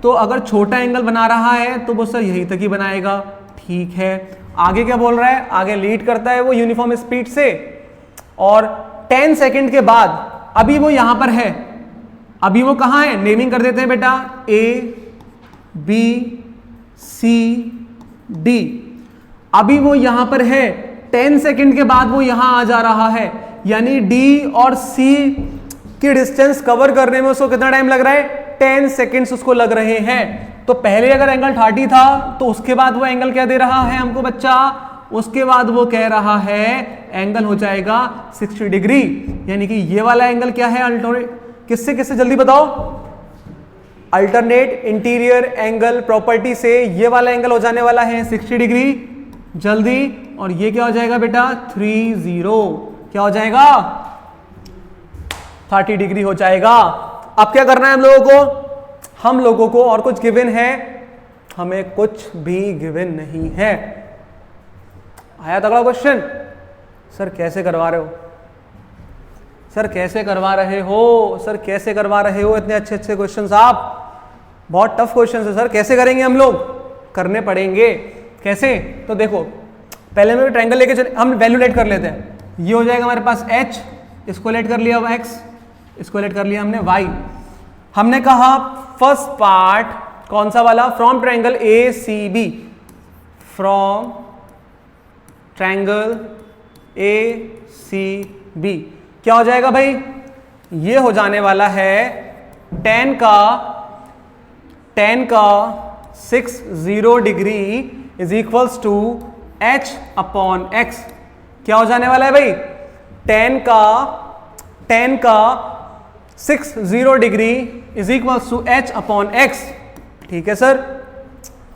तो अगर छोटा एंगल बना रहा है तो वो सर यहीं तक ही बनाएगा। ठीक है, आगे क्या बोल रहा है? आगे लीड करता है वो यूनिफॉर्म स्पीड से, और 10 सेकंड के बाद अभी वो यहां पर है, अभी वो कहां है? नेमिंग कर देते हैं बेटा, A B C D। अभी वो यहां पर है, 10 सेकंड के बाद वो यहां आ जा रहा है, यानी D और C की डिस्टेंस कवर करने में उसको कितना टाइम लग रहा है? 10 सेकंड्स उसको लग रहे हैं। तो पहले अगर एंगल 30 था, तो उसके बाद वो एंगल क्या दे रहा है हमको बच्चा? उसके बाद वो कह रहा है एंगल हो जाएगा 60 डिग्री, यानी कि ये वाला एंगल क्या है? अल्टरनेट किससे किससे जल्दी बताओ? अल्टरनेट इंटीरियर एंगल प्रॉपर्टी से ये वाला एंगल हो जाने वाला है 60 डिग्री जल्दी, और ये क्या हो जाएगा बेटा? 30। क्या हो जाएगा? 30 डिग्री हो जाएगा। अब क्या करना है हम लोगों को? हम लोगों को और कुछ गिवन है? हमें कुछ भी गिवन नहीं है। आया तगड़ा क्वेश्चन? सर कैसे करवा रहे हो? सर कैसे करवा रहे हो? सर कैसे करवा रहे हो इतने अच्छे अच्छे क्वेश्चंस? आप बहुत टफ क्वेश्चन है सर, कैसे करेंगे हम लोग? करने पड़ेंगे। कैसे? तो देखो, पहले हम ट्रायंगल लेके चले, हम वैल्यू लेट कर लेते हैं। ये हो जाएगा हमारे पास h, इसको लेट कर लिया x, इसको लेट कर लिया हमने y। हमने कहा फर्स्ट पार्ट कौन सा वाला? From triangle ACB, from triangle ACB क्या हो जाएगा भाई? ये हो जाने वाला है tan का 60 degree is equals to h upon x। क्या हो जाने वाला है भाई? tan का 60 degree is equals to h upon x। ठीक है सर।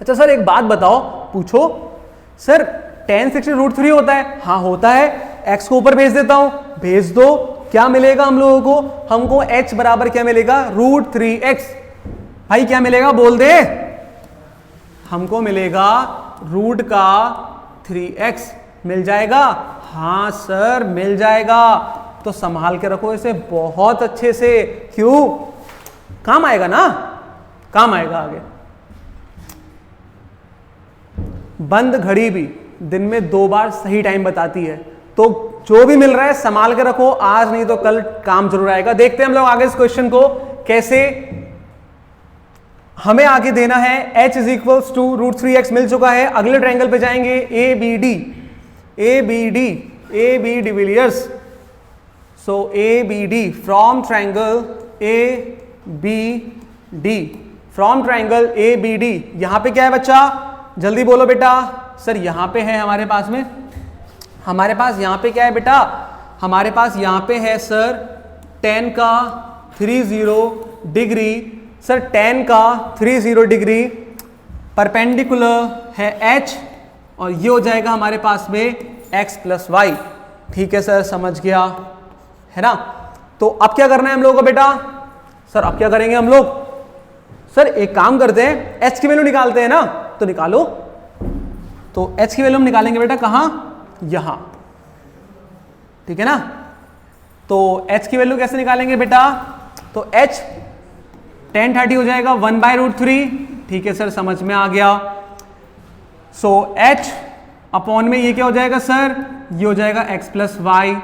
अच्छा सर एक बात बताओ, पूछो सर tan 60√3 होता है? हाँ होता है। x को ऊपर भेज देता हूं, भेज दो। क्या मिलेगा हम लोगों को? हमको h बराबर क्या मिलेगा? √3x। भाई क्या मिलेगा बोल दे? हमको मिलेगा रूट का 3x मिल जाएगा। हाँ सर मिल जाएगा। तो संभाल के रखो इसे बहुत अच्छे से। क्यों? काम आएगा ना, काम आएगा आगे। बंद घड़ी भी दिन में 2 बार सही टाइम बताती है, तो जो भी मिल रहा है संभाल के रखो, आज नहीं तो कल काम जरूर आएगा। देखते हैं हम लोग आगे इस क्वेश्चन को कैसे। हमें आगे देना है h is equals to √3x मिल चुका है। अगले ट्रायंगल पे जाएंगे A B de Villiers. So ABD from triangle ABD, from triangle ABD। यहां पे क्या है बच्चा? जल्दी बोलो बेटा। सर यहां पे है हमारे पास में, हमारे पास यहां पे क्या है बेटा? हमारे पास यहां पे है सर tan का 30 डिग्री। सर tan का 30 डिग्री परपेंडिकुलर है h, और ये हो जाएगा हमारे पास में x प्लस वाई। ठीक है सर समझ गया है ना। तो अब क्या करना है हम लोगों को बेटा? सर अब क्या करेंगे हम लोग? सर एक काम करते हैं, h की वैल्यू निकालते हैं ना, तो निकालो। तो h की वैल्यू हम निकालेंगे बेटा कहां? यहां। ठीक है ना। तो h की वैल्यू कैसे निकालेंगे बेटा? तो h tan 30 हो जाएगा 1/√3। ठीक है सर समझ में आ गया। सो h अपॉन में ये क्या हो जाएगा सर? ये हो जाएगा x प्लस वाई।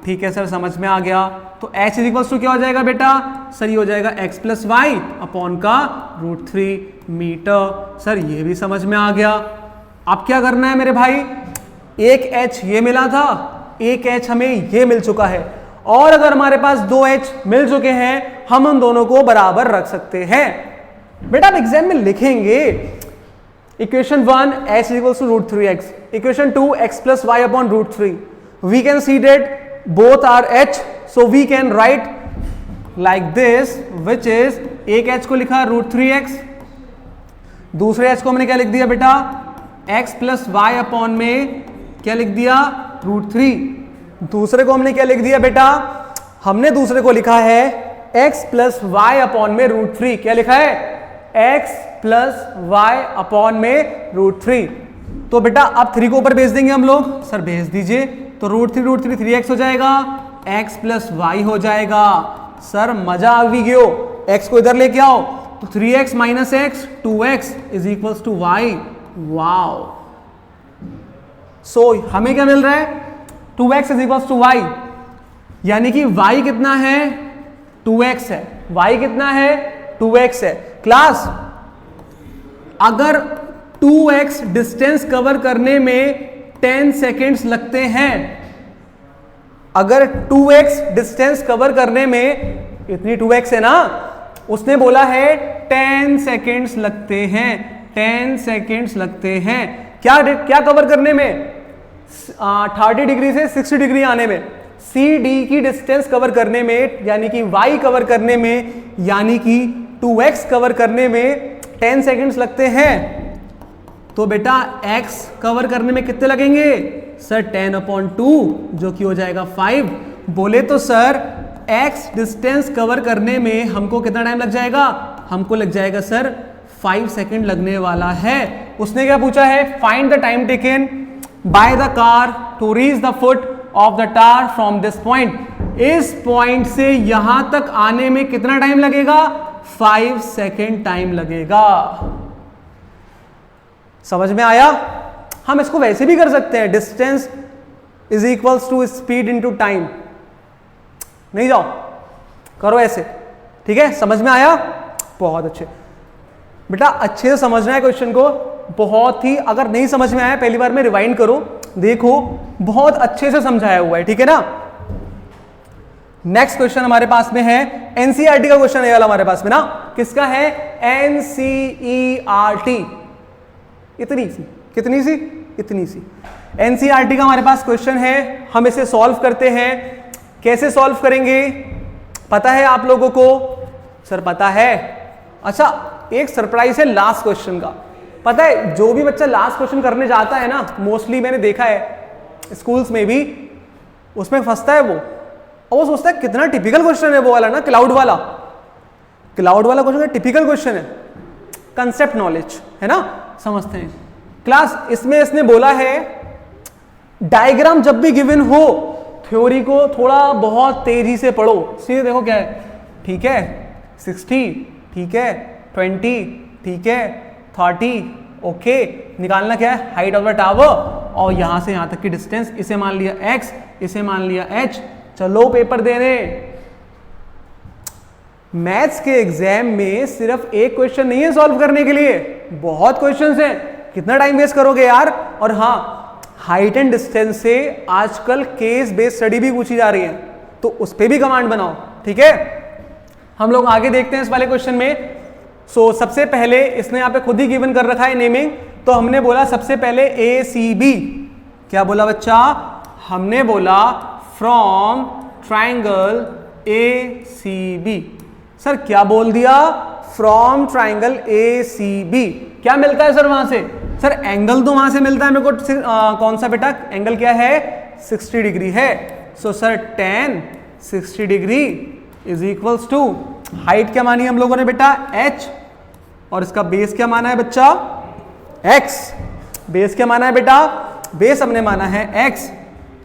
ठीक है सर समझ में आ गया। तो h इज इक्वल्स टू क्या हो जाएगा बेटा? सर ये हो जाएगा x प्लस वाई अपॉन का √3 मीटर। सर ये भी समझ में आ गया। अब क्या करना है मेरे भाई? एक h ये मिला था, एक h हमें ये मिल चुका है, और अगर हमारे पास 2h मिल चुके हैं हम उन दोनों को बराबर रख सकते हैं। बेटा आप एग्जाम में लिखेंगे equation 1 h equals to √3x, equation 2 x plus Y upon √3। We can see that both are h, so we can write like this, which is एक h को लिखा √3x, दूसरे h को हमने क्या लिख दिया बेटा? x प्लस वाई अपॉन में क्या लिख दिया? √3। दूसरे को हमने क्या लिख दिया बेटा? हमने दूसरे को लिखा है x प्लस वाई अपॉन में √3। क्या लिखा है? x प्लस वाई अपॉन में √3। तो बेटा अब 3 को ऊपर भेज देंगे हम लोग। सर भेज दीजिए। तो √3 3x हो जाएगा, x प्लस वाई हो जाएगा। सर मजा आ भी गयो। x को इधर लेके आओ, तो 3x minus x 2x is equals to y। Wow. So हमें क्या मिल रहा है? 2x is equals to y, यानी कि y कितना है? 2x है। y कितना है? 2x है। क्लास अगर 2x डिस्टेंस कवर करने में 10 सेकेंड्स लगते हैं, अगर 2x डिस्टेंस कवर करने में, इतनी 2x है ना, उसने बोला है 10 सेकेंड्स लगते हैं, 10 सेकेंड्स लगते हैं। क्या कवर करने में? 30 डिग्री से 60 डिग्री आने में। CD की डिस्टेंस कवर करने में, यानी कि y कवर करने में, यानी कि 2x कवर करने में 10 सेकेंड्स लगते हैं। तो बेटा x कवर करने में कितने लगेंगे? सर 10/2, जो कि हो जाएगा 5। बोले तो सर x डिस्टेंस कवर करने में हमको कितना टाइम लग जाएगा? हमको लग जाएगा सर 5 सेकेंड लगने वाला है। उसने क्या पूछा है? Find the time taken by the car to reach the foot of the tower from this point. इस पॉइंट से यहां तक आने में कितना टाइम लगेगा? 5 सेकेंड टाइम लगेगा। समझ में आया? हम इसको वैसे भी कर सकते हैं, distance is equals to speed into time. नहीं जाओ, करो ऐसे। ठीक है, समझ में आया? बहुत अच्छे बेटा, अच्छे से समझना है क्वेश्चन को। बहुत ही, अगर नहीं समझ में आया पहली बार में रिवाइंड करो, देखो बहुत अच्छे से समझाया हुआ है। ठीक है ना। नेक्स्ट क्वेश्चन हमारे पास में है एनसीईआरटी का क्वेश्चन है वाला हमारे पास में ना। किसका है? NCERT, इतनी सी, कितनी सी, इतनी सी NCERT का हमारे पास क्वेश्चन है, हम इसे सॉल्व करते हैं। कैसे सॉल्व करेंगे पता है आप लोगों को? सर पता है। अच्छा, एक सरप्राइज है लास्ट क्वेश्चन का। पता है जो भी बच्चा लास्ट क्वेश्चन करने जाता है ना, मोस्टली मैंने देखा है स्कूल्स में भी, उसमें फंसता है वो, और वो सोचता है कितना टिपिकल क्वेश्चन है वो वाला ना, क्लाउड वाला क्वेश्चन टिपिकल क्वेश्चन है, कंसेप्ट नॉलेज है ना, समझते हैं क्लास। इसमें इसने बोला है डायग्राम जब भी गिवन हो, थ्योरी को थोड़ा बहुत तेजी से पढ़ो। सीधे देखो क्या है, ठीक है 60, ठीक है 20, ठीक है 30, ओके। निकालना क्या है, हाइट ऑफ द टावर, और यहां से यहां तक की डिस्टेंस, इसे मान लिया x, इसे मान लिया h। चलो पेपर देने। मैथ्स के एग्जाम में सिर्फ एक क्वेश्चन नहीं है सॉल्व करने के लिए, बहुत क्वेश्चंस हैं, कितना टाइम वेस्ट करोगे यार। और हाँ, हाइट एंड डिस्टेंस से आजकल केस बेस्ड स्टडी भी पूछी जा रही है, तो उस पर भी कमांड बनाओ, ठीक है। हम लोग आगे देखते हैं इस वाले क्वेश्चन में। सबसे पहले इसने यहाँ पे खुद ही गिवन कर रखा है नेमिंग, तो हमने बोला सबसे पहले ACB। क्या बोला बच्चा? हमने बोला फ्रॉम ट्राइंगल ACB। सर क्या बोल दिया? From triangle ACB। क्या मिलता है सर वहां से? सर एंगल तो वहां से मिलता है मेरे को। कौन सा बेटा एंगल? क्या है? 60 डिग्री है। So sir tan 60 degree is equals to, height क्या मानी हम लोगों ने बेटा? h, और इसका बेस क्या माना है बच्चा? x। बेस क्या माना है बेटा? बेस हमने माना है x,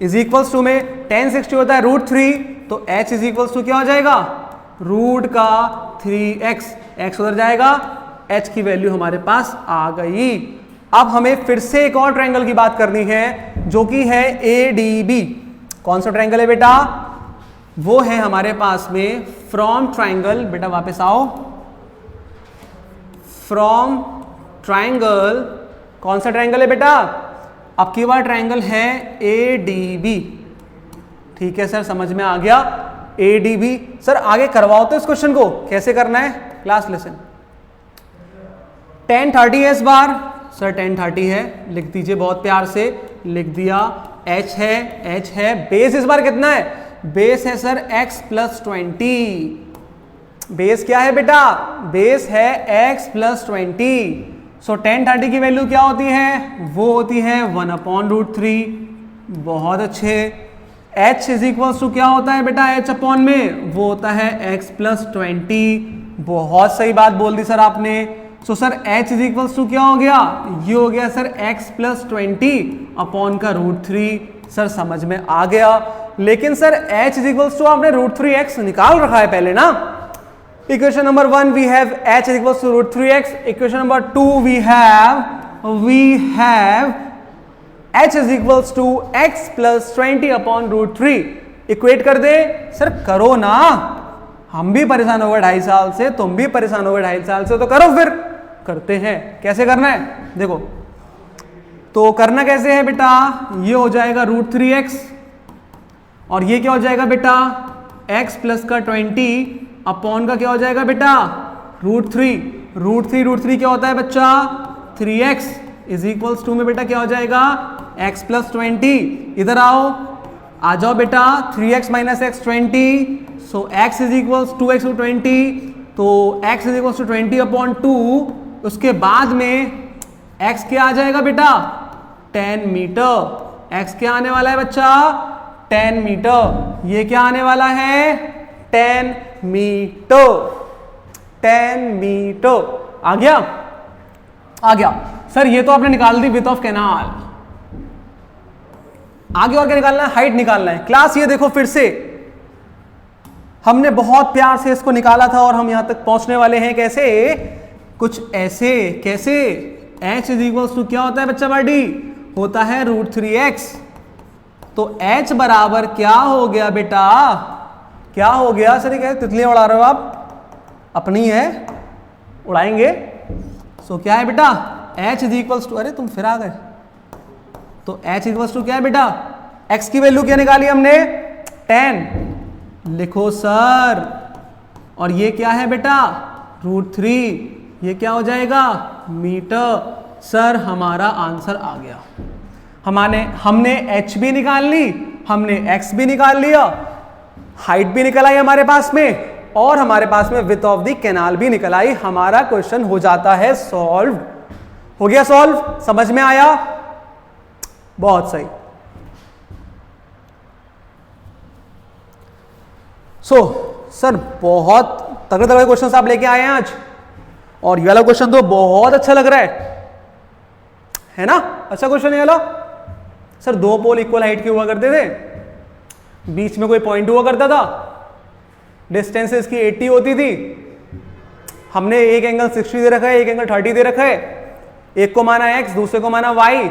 इज इक्वल्स टू में tan 60 होता है √3, तो h इज इक्वल्स टू क्या हो जाएगा? रूट का 3x, x उधर जाएगा, h की वैल्यू हमारे पास आ गई। अब हमें फिर से एक और ट्रायंगल की बात करनी है, जो कि है ADB। कौन सा ट्रायंगल है बेटा? वो है हमारे पास में फ्रॉम ट्रायंगल, बेटा वापस आओ, फ्रॉम ट्रायंगल। कौन सा ट्रायंगल है बेटा? अब की बार ट्रायंगल है ADB, ठीक है सर, समझ में आ गया ADB। सर आगे करवाओ तो इस क्वेश्चन को, कैसे करना है क्लास लेसन। tan 30 है इस बार, सर tan 30 है, लिख दीजिए बहुत प्यार से, लिख दिया। h है, बेस इस बार कितना है? बेस है सर x + 20। बेस क्या है बेटा? बेस है x + 20। सो tan 30 की वैल्यू क्या होती है? वो होती है 1/√3। बहुत अच्छे। h इज इक्वल्स टू क्या होता है बेटा? h अपॉन में वो होता है x + 20। बहुत सही बात बोल दी सर आपने। So sir h is equals to क्या हो गया? ये हो गया सर x + 20 अपॉन का √3। सर समझ में आ गया। लेकिन sir h is equals to आपने √3x निकाल रखा है पहले ना। Equation number 1 we have h is equals to √3x। Equation number 2 we have h is equals to x + 20 upon √3। Equate कर दे। सर करो ना, हम भी परेशान हो गए 2.5 साल से, तुम भी परेशान हो गए 2.5 साल से, तो करो फिर। करते हैं। कैसे करना है देखो, तो करना कैसे है बेटा? ये हो जाएगा √3x, और ये क्या हो जाएगा बेटा? x प्लस का 20 अपॉन का क्या हो जाएगा बेटा? √3 क्या होता है बच्चा? 3x इज इक्वल्स टू में बेटा क्या हो जाएगा? x + 20। इधर आओ, आ जाओ बेटा। 3x - x 20, so x is equals 2x + 20, तो x इज इक्वल्स टू 20 अपॉन 2। उसके बाद में x क्या आ जाएगा बेटा? 10 मीटर। x क्या आने वाला है बच्चा? 10 मीटर। ये क्या आने वाला है? 10 मीटर। 10 मीटर आ गया? आ गया। सर ये तो आपने निकाल दी विड्थ ऑफ कैनाल। आगे और क्या निकालना है? हाइट निकालना है। क्लास ये देखो फिर से, हमने बहुत प्यार से इसको निकाला था और हम यहां तक पहुंचने वाले हैं। कैसे? कुछ ऐसे। कैसे? h इज इक्वल्स टू क्या होता है बच्चा बाडी? होता है √3x। तो h बराबर क्या हो गया बेटा? क्या हो गया? सर ये क्या तितलियां उड़ा रहे हो आप? अपनी है, उड़ाएंगे। सो क्या है बेटा? h इज इक्वल्स टू, अरे तुम फिर आ गए। तो h इक्वल्स टू क्या है बेटा? x की वैल्यू क्या निकाली हमने? 10। लिखो सर। और ये क्या है बेटा? √3। ये क्या हो जाएगा, मीटर। सर हमारा आंसर आ गया। हमने h भी निकाल ली, हमने x भी निकाल लिया, हाइट भी निकल आई हमारे पास में, और हमारे पास में विड्थ ऑफ द कैनाल भी निकल आई। हमारा क्वेश्चन हो जाता है सॉल्व। हो गया सॉल्व, समझ में आया? बहुत सही। सर बहुत तगड़े तगड़े क्वेश्चन आप लेके आए हैं आज, और ये वाला क्वेश्चन तो बहुत अच्छा लग रहा है ना? अच्छा क्वेश्चन है वाला। सर दो पोल इक्वल हाइट के हुआ करते थे, बीच में कोई पॉइंट हुआ करता था, डिस्टेंस इसकी 80 होती थी, हमने एक एंगल 60 दे रखा है, एक एंगल 30 दे रखा है, एक को माना x, दूसरे को माना y,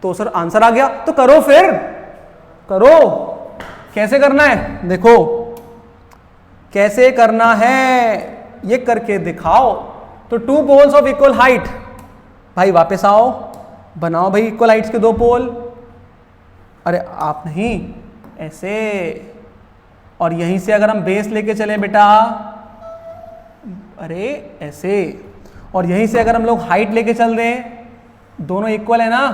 तो सर आंसर आ गया। तो करो फिर, करो। कैसे करना है देखो, कैसे करना है ये करके दिखाओ। तो two poles of equal height, भाई वापस आओ, बनाओ भाई इक्वल हाइट्स के दो पोल। अरे आप नहीं, ऐसे, और यहीं से अगर हम बेस लेके चले बेटा, अरे ऐसे, और यहीं से अगर हम लोग हाइट लेके चल दें, दोनों इक्वल है ना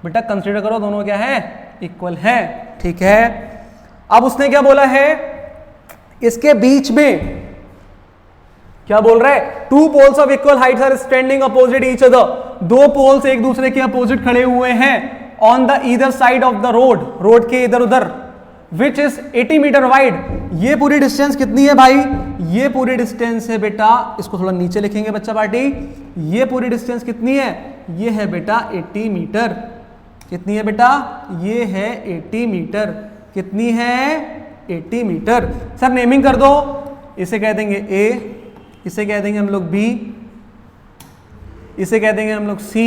बेटा, कंसीडर करो दोनों क्या है, इक्वल है। ठीक है, अब उसने क्या बोला है, इसके बीच में क्या बोल रहा है, two poles of equal heights are standing opposite each other. दो पोल्स एक दूसरे के अपोजिट खड़े हुए हैं on the either side of the road, road के इधर उधर, विच इज 80 मीटर वाइड। ये पूरी डिस्टेंस कितनी है भाई, ये पूरी डिस्टेंस है बेटा, इसको थोड़ा नीचे लिखेंगे बच्चा पार्टी, ये पूरी डिस्टेंस कितनी है, ये है बेटा 80 मीटर। कितनी है बेटा, ये है 80 मीटर। कितनी है, 80 मीटर। सर नेमिंग कर दो, इसे कह देंगे ए, इसे कह देंगे हम लोग बी, इसे कह देंगे हम लोग सी,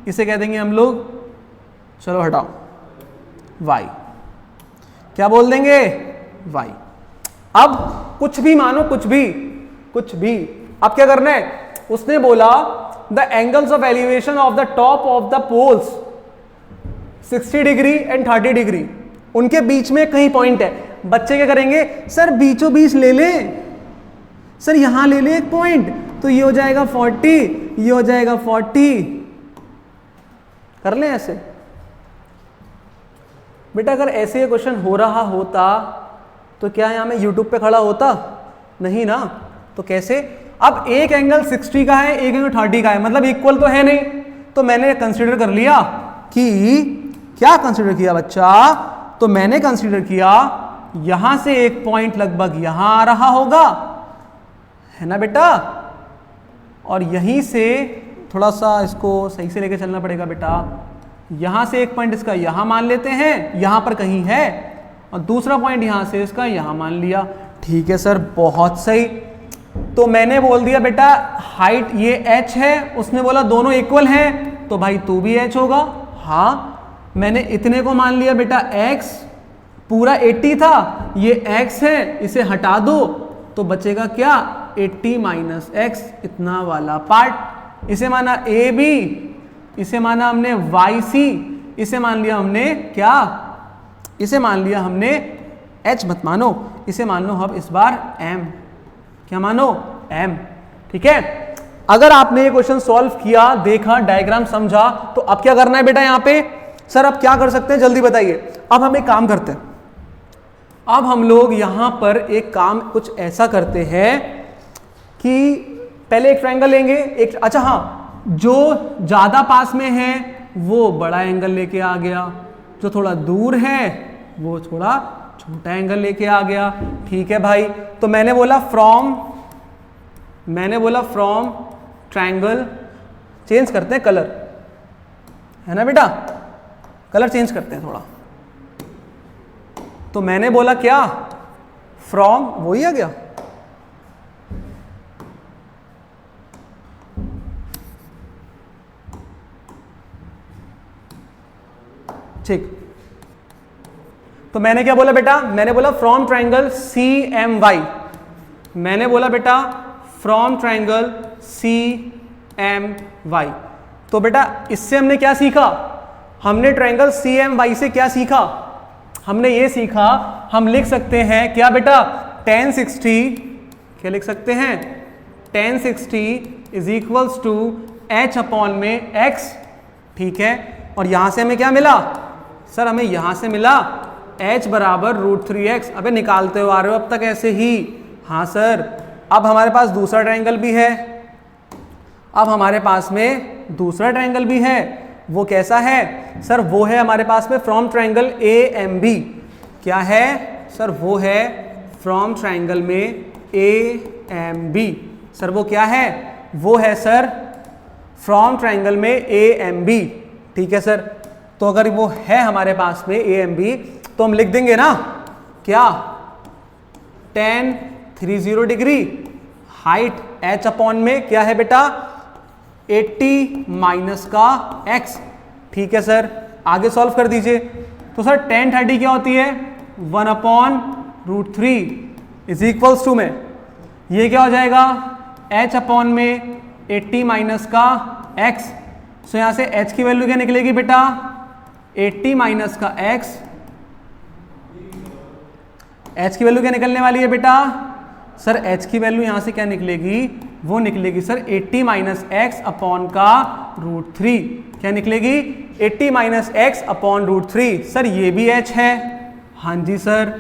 इसे कह देंगे हम लोग, चलो हटाओ, वाई। क्या बोल देंगे, वाई। अब कुछ भी मानो, कुछ भी, कुछ भी। अब क्या करना है, उसने बोला the angles of elevation of the top of the poles 60 degree and 30 degree, उनके बीच में कहीं पॉइंट है। बच्चे क्या करेंगे, सर बीचों बीच ले लें, सर यहां ले ले एक पॉइंट, तो ये हो जाएगा 40, ये हो जाएगा 40, कर लें ऐसे। बेटा अगर ऐसे ये क्वेश्चन हो रहा होता तो क्या यहां मैं YouTube पे खड़ा होता, नहीं ना। तो कैसे, अब एक एंगल 60 का है, एक एंगल 30 का है, मतलब इक्वल तो है नहीं, तो मैंने कंसीडर कर लिया कि, क्या कंसीडर किया बच्चा, तो मैंने कंसीडर किया यहां से एक पॉइंट लगभग यहां आ रहा होगा, है ना बेटा, और यहीं से थोड़ा सा इसको सही से लेके चलना पड़ेगा बेटा, यहां से एक पॉइंट इसका यहां मान लेते हैं, यहां पर कहीं है, और दूसरा पॉइंट यहां से इसका यहां मान लिया। ठीक है सर, बहुत सही। तो मैंने बोल दिया बेटा हाइट ये h है, उसने बोला दोनों इक्वल हैं, तो भाई तू भी h होगा। हाँ, मैंने इतने को मान लिया बेटा x, पूरा 80 था, ये x है, इसे हटा दो तो बचेगा क्या, 80 माइनस x, इतना वाला पार्ट। इसे माना ए बी, इसे माना हमने वाई सी, इसे मान लिया हमने क्या, इसे मान लिया हमने h, मत मानो, इसे मान लो हम इस बार m, क्या मानो, m। ठीक है, अगर आपने ये क्वेश्चन सॉल्व किया, देखा, डायग्राम समझा, तो अब क्या करना है बेटा यहाँ पे, सर अब क्या कर सकते हैं जल्दी बताइए। अब हम एक काम करते हैं, अब हम लोग यहां पर एक काम कुछ ऐसा करते हैं कि पहले एक ट्रायंगल लेंगे, एक, अच्छा हाँ, जो ज्यादा पास में है वो बड़ा एंगल लेके आ गया, जो थोड़ा दूर है वो थोड़ा छोटा एंगल लेके आ गया। ठीक है भाई, तो मैंने बोला फ्रॉम ट्रायंगल, चेंज करते हैं कलर, है ना बेटा, कलर चेंज करते हैं थोड़ा। तो मैंने बोला क्या, फ्रॉम, वही आ गया, ठीक। तो मैंने क्या बोला बेटा, मैंने बोला from triangle C M Y, मैंने बोला बेटा from triangle C M Y. तो बेटा इससे हमने क्या सीखा, हमने ट्रायंगल सी एम वाई से क्या सीखा, हमने ये सीखा, हम लिख सकते हैं क्या बेटा, tan 60, क्या लिख सकते हैं, tan 60 is equals to h upon में x, ठीक है। और यहां से हमें क्या मिला सर, हमें यहां से मिला h बराबर √3x। अबे निकालते हो आ रहे हो अब तक ऐसे ही। हाँ सर, अब हमारे पास दूसरा ट्रायंगल भी है, अब हमारे पास में दूसरा ट्रायंगल भी है। वो कैसा है सर, वो है हमारे पास में फ्रॉम ट्रायंगल AMB। क्या है सर, वो है फ्रॉम ट्रायंगल में AMB। सर वो क्या है, वो है सर फ्रॉम ट्रायंगल में AMB, ठीक है सर। तो अगर वो है हमारे पास में AMB तो हम लिख देंगे ना क्या, tan 30 degree, height h upon में क्या है बेटा 80 माइनस का x, ठीक है सर। आगे सॉल्व कर दीजिए। तो सर tan 30 क्या होती है 1 अपॉन √3 इज इक्वल्स टू में ये क्या हो जाएगा h अपॉन में 80 माइनस का x। सो यहां से h की वैल्यू क्या निकलेगी बेटा 80 माइनस का x। h की वैल्यू क्या निकलने वाली है बेटा सर, h की वैल्यू यहां से क्या निकलेगी, वो निकलेगी सर 80 माइनस एक्स अपॉन का √3। क्या निकलेगी 80 माइनस एक्स अपॉन √3। सर ये भी h है, हाँ जी सर,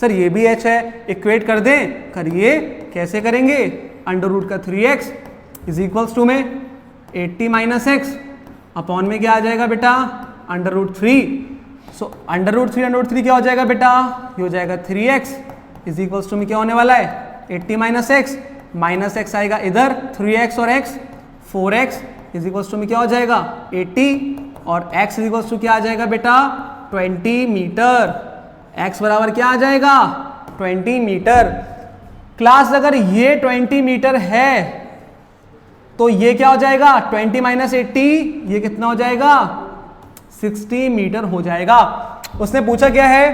सर ये भी h है। इक्वेट कर दें, करिए, कैसे करेंगे, अंडर रूट का 3x इज इक्वल्स टू में 80 माइनस एक्स अपॉन में क्या आ जाएगा बेटा under root 3। So under root 3 क्या हो जाएगा बेटा, ये हो जाएगा 3x इज इक्वल्स टू में क्या होने वाला है 80 माइनस एक्स आएगा इधर 3x और x 4x is equals to में क्या हो जाएगा 80 और x इज इक्वल्स टू क्या आ जाएगा बेटा 20 मीटर। x बराबर क्या आ जाएगा 20 मीटर। क्लास अगर ये 20 मीटर है तो ये क्या हो जाएगा 20 माइनस 80, ये कितना हो जाएगा 60 मीटर हो जाएगा। उसने पूछा क्या है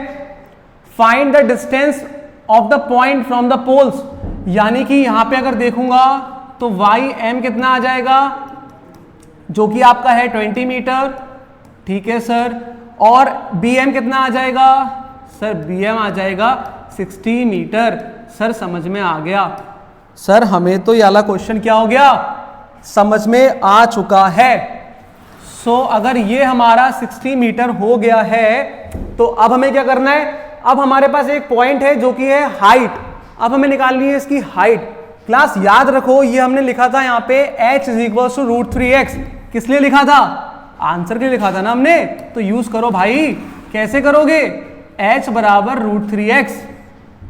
find the distance of the point from the poles, यानी कि यहां पे अगर देखूंगा तो YM कितना आ जाएगा जो कि आपका है 20 मीटर, ठीक है सर। और BM कितना आ जाएगा सर, BM आ जाएगा 60 मीटर। सर समझ में आ गया सर, हमें तो ये वाला क्वेश्चन क्या हो गया समझ में आ चुका है। सो अगर ये हमारा 60 मीटर हो गया है तो अब हमें क्या करना है, अब हमारे पास एक पॉइंट है जो कि है हाइट। अब हमें निकालनी है इसकी हाइट। क्लास याद रखो ये हमने लिखा था यहाँ पे h is equal to √3x, किस लिए लिखा था आंसर के लिए लिखा था ना हमने, तो यूज करो भाई। कैसे करोगे h बराबर √3x,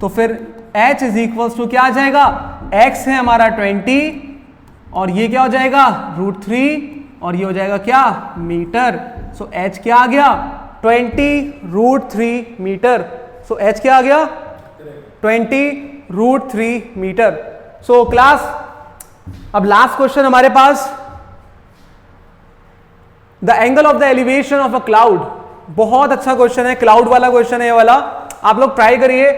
तो फिर h इज इक्वल टू क्या आ जाएगा x है हमारा 20 और ये क्या हो जाएगा √3 और ये हो जाएगा क्या मीटर। सो h क्या आ गया 20 √3 मीटर। सो h क्या आ गया 20 √3 मीटर। सो क्लास अब लास्ट क्वेश्चन हमारे पास, the angle of the elevation of a cloud. बहुत अच्छा क्वेश्चन है, क्लाउड वाला क्वेश्चन है ये वाला, आप लोग ट्राई करिए।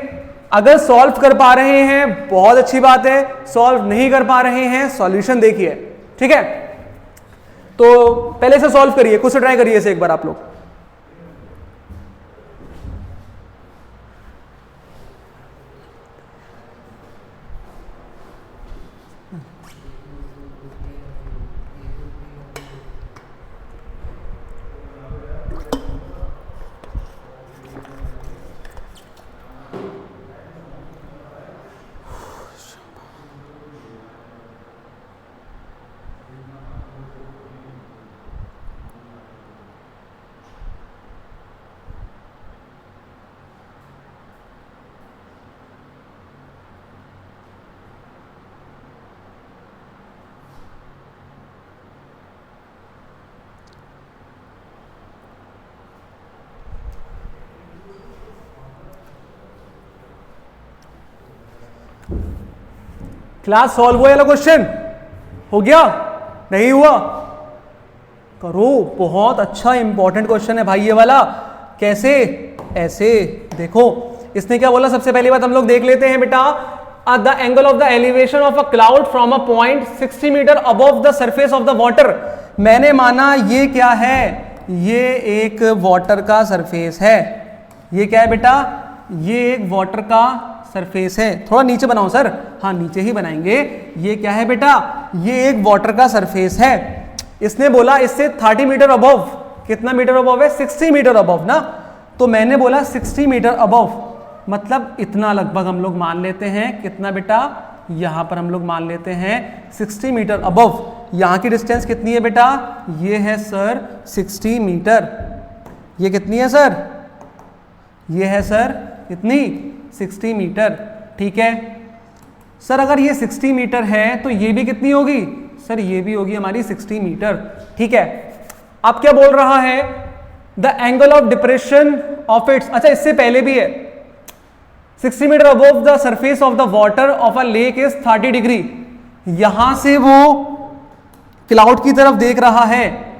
अगर सॉल्व कर पा रहे हैं बहुत अच्छी बात है, सॉल्व नहीं कर पा रहे हैं सॉल्यूशन देखिए, ठीक है। तो पहले से सॉल्व करिए, खुद से ट्राई करिए इसे एक बार आप लोग। क्लास सॉल्व हुआ वाला क्वेश्चन हो गया, नहीं हुआ करो। बहुत अच्छा इंपॉर्टेंट क्वेश्चन है भाई ये वाला। कैसे, ऐसे देखो इसने क्या बोला, सबसे पहली बात हम लोग देख लेते हैं बेटा, the angle of the elevation of a cloud from a point 60 metre above the surface of the water. मैंने माना ये क्या है, ये एक वाटर का सरफेस है। ये क्या है बेटा, ये एक वाटर का सरफेस है। थोड़ा नीचे बनाओ सर, हाँ नीचे ही बनाएंगे। ये क्या है बेटा, ये एक वाटर का सरफेस है। इसने बोला इससे 30 मीटर अबव, कितना मीटर अबव है, 60 मीटर अबव ना, तो मैंने बोला 60 मीटर अबव, मतलब इतना लगभग हम लोग मान लेते हैं। कितना बेटा, यहां पर हम लोग मान लेते हैं 60 मीटर अबव। यहां की डिस्टेंस कितनी है बेटा, ये है सर 60 मीटर। ये कितनी है सर, ये है सर कितनी, 60 मीटर। ठीक है सर, अगर ये 60 मीटर है तो ये भी कितनी होगी सर, ये भी होगी हमारी 60 मीटर। ठीक है, अब क्या बोल रहा है, the angle of depression of its, अच्छा इससे पहले भी है, 60 metre above the surface of the water of a lake is 30 degree. यहां से वो क्लाउड की तरफ देख रहा है,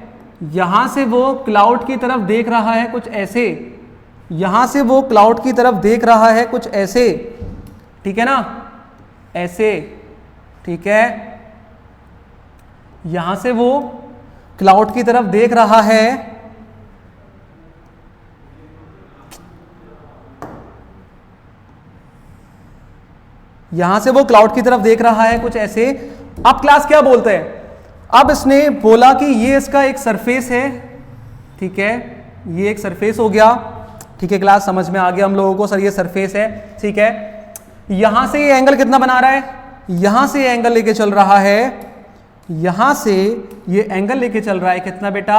यहां से वो क्लाउड की तरफ देख रहा है कुछ ऐसे, यहां से वो क्लाउड की तरफ देख रहा है कुछ ऐसे, ठीक है ना, ऐसे। ठीक है, यहां से वो क्लाउड की तरफ देख रहा है, यहां से वो क्लाउड की तरफ देख रहा है कुछ ऐसे। अब क्लास क्या बोलते हैं, अब इसने बोला कि ये इसका एक सरफेस है। ठीक है, ये एक सरफेस हो गया। ठीक है क्लास, समझ में आ गया हम लोगों को, सर ये सरफेस है। ठीक है, यहां से ये एंगल कितना बना रहा है, यहां से ये एंगल लेके चल रहा है, यहां से ये एंगल लेके चल रहा है कितना बेटा,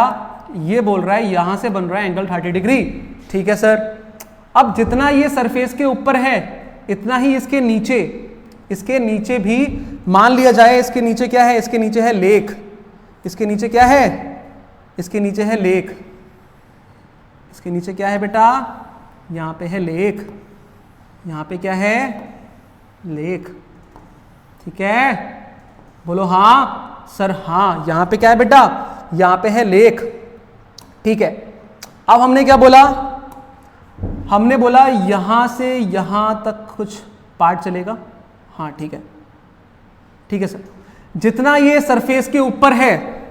ये बोल रहा है यहां से बन रहा है एंगल 30 डिग्री। ठीक है सर, अब जितना ये सरफेस के ऊपर है इतना ही इसके नीचे, इसके नीचे भी मान लिया जाए, इसके नीचे क्या है, इसके नीचे है लेक, इसके नीचे क्या है, इसके नीचे है लेक, इसके नीचे क्या है बेटा, यहां पे है लेक, यहां पे क्या है, लेक। ठीक है, बोलो हाँ सर, हाँ यहां पे क्या है बेटा, यहां पे है लेक। ठीक है, अब हमने क्या बोला, हमने बोला यहां से यहां तक कुछ पार्ट चलेगा। हाँ ठीक है, ठीक है सर, जितना ये सरफेस के ऊपर है,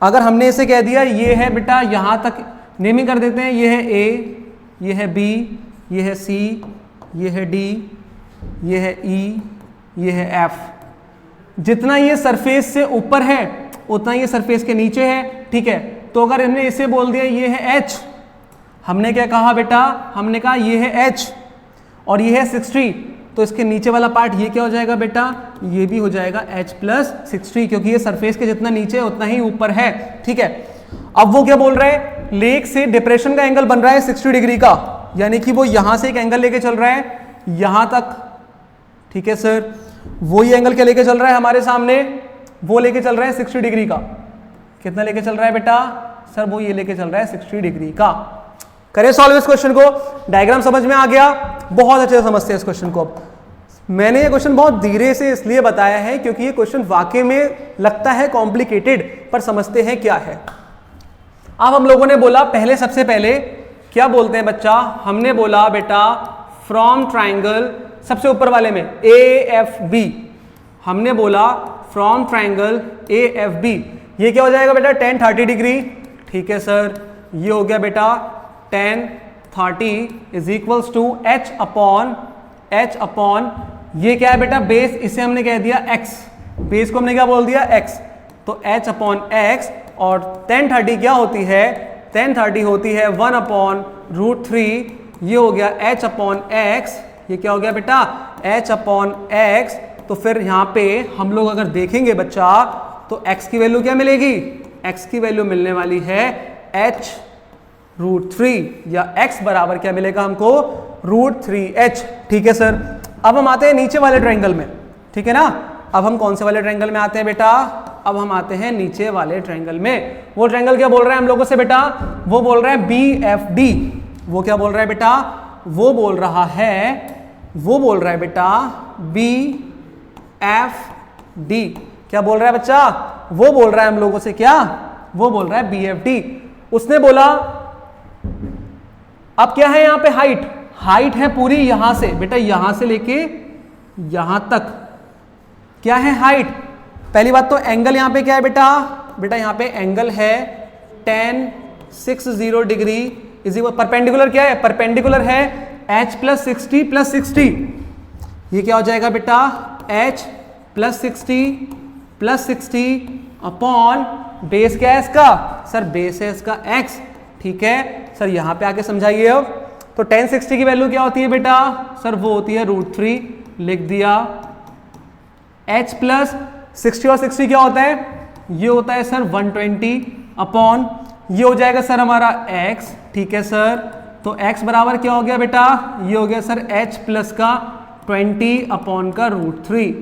अगर हमने इसे कह दिया ये है बेटा, यहां तक नेमिंग कर देते हैं, ये है ए, ये है बी, ये है सी, ये है डी, ये है ई, ये है एफ। जितना ये सरफेस से ऊपर है उतना ये सरफेस के नीचे है। ठीक है, तो अगर हमने इसे बोल दिया ये है एच, हमने क्या कहा बेटा, हमने कहा ये है एच और ये है 60, तो इसके नीचे वाला पार्ट ये क्या हो जाएगा बेटा, ये भी हो जाएगा h प्लस 60, क्योंकि ये सरफेस के जितना नीचे है उतना ही ऊपर है। ठीक है, अब वो क्या बोल रहा है, लेक से डिप्रेशन का एंगल बन रहा है 60 डिग्री का, यानी कि वो यहां से एक एंगल लेके चल रहा है यहां तक। ठीक है सर, वो ये एंगल क्या लेके चल रहा है हमारे सामने, वो लेके चल रहा है 60 डिग्री का। कितना लेके चल रहा है बेटा, सर वो ये लेके चल रहा है 60 डिग्री का। करें सॉल्व इस क्वेश्चन को, डायग्राम समझ में आ गया, बहुत अच्छे से समझते हैं इस क्वेश्चन को। मैंने ये क्वेश्चन बहुत धीरे से इसलिए बताया है क्योंकि ये क्वेश्चन वाकई में लगता है कॉम्प्लिकेटेड, पर समझते हैं क्या है। अब हम लोगों ने बोला पहले, सबसे पहले क्या बोलते हैं बच्चा, हमने बोला बेटा फ्रॉम ट्राइंगल, सबसे ऊपर वाले में ए एफ बी, हमने बोला from triangle A F B, ये क्या हो जाएगा बेटा, tan 30 डिग्री। ठीक है सर, ये हो गया बेटा tan 30 is equals to h upon ये क्या है बेटा, बेस, इसे हमने कह दिया x, बेस को हमने क्या बोल दिया x, तो h अपॉन x, और tan 30 क्या होती है, tan 30 होती है 1/√3, ये हो गया h अपॉन x, ये क्या हो गया बेटा, h अपॉन x। तो फिर यहाँ पे हम लोग अगर देखेंगे बच्चा तो x की वैल्यू क्या मिलेगी, x की वैल्यू मिलने वाली है h√3, या x बराबर क्या मिलेगा हमको, √3h। ठीक है सर, अब हम आते हैं नीचे वाले ट्रायंगल में। ठीक है ना, अब हम कौन से वाले ट्रायंगल में आते हैं बेटा, अब हम आते हैं नीचे वाले ट्रायंगल में। वो ट्रायंगल क्या बोल रहा है हम लोगों से बेटा, वो बोल रहा है BFD, वो क्या बोल रहा है बेटा, वो बोल रहा है बेटा BFD, क्या बोल रहा है बच्चा, वो बोल रहा है हम लोगों से क्या, वो बोल रहा है BFD। उसने बोला अब क्या है यहाँ पे, हाइट है पूरी यहां से बेटा, यहां से लेके यहां तक क्या है हाइट। पहली बात तो एंगल यहां पे क्या है बेटा यहां पे एंगल है tan 60 degree is equal, perpendicular क्या है, परपेंडिकुलर है h प्लस 60 प्लस 60। ये क्या हो जाएगा बेटा, h प्लस 60 अपॉन बेस क्या है इसका सर, बेस है इसका x। ठीक है सर, यहां पे आके समझाइए अब। तो tan 60 की वैल्यू क्या होती है बेटा सर, वो होती है √3, लिख दिया। h प्लस 60 और 60 क्या होता है, ये होता है सर 120 अपॉन ये हो जाएगा सर हमारा x। ठीक है सर, तो x बराबर क्या हो गया बेटा, ये हो गया सर h प्लस का 20 अपॉन का √3।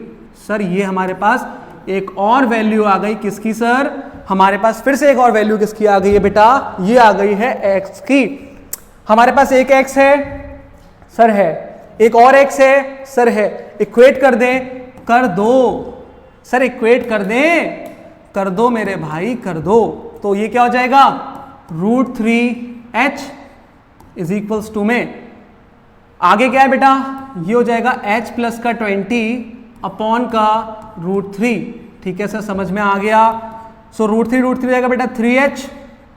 सर ये हमारे पास एक और वैल्यू आ गई, किसकी सर, हमारे पास फिर से एक और वैल्यू किसकी आ गई है बेटा, ये आ गई है x की। हमारे पास एक x है सर, है एक और x है सर, है। इक्वेट कर दें, कर दो सर, इक्वेट कर दो मेरे भाई, कर दो। तो ये क्या हो जाएगा, √3h इज इक्वल्स टू में आगे क्या है बेटा, ये हो जाएगा h प्लस का 20 अपॉन का √3। ठीक है सर, समझ में आ गया। सो √3 हो जाएगा बेटा 3h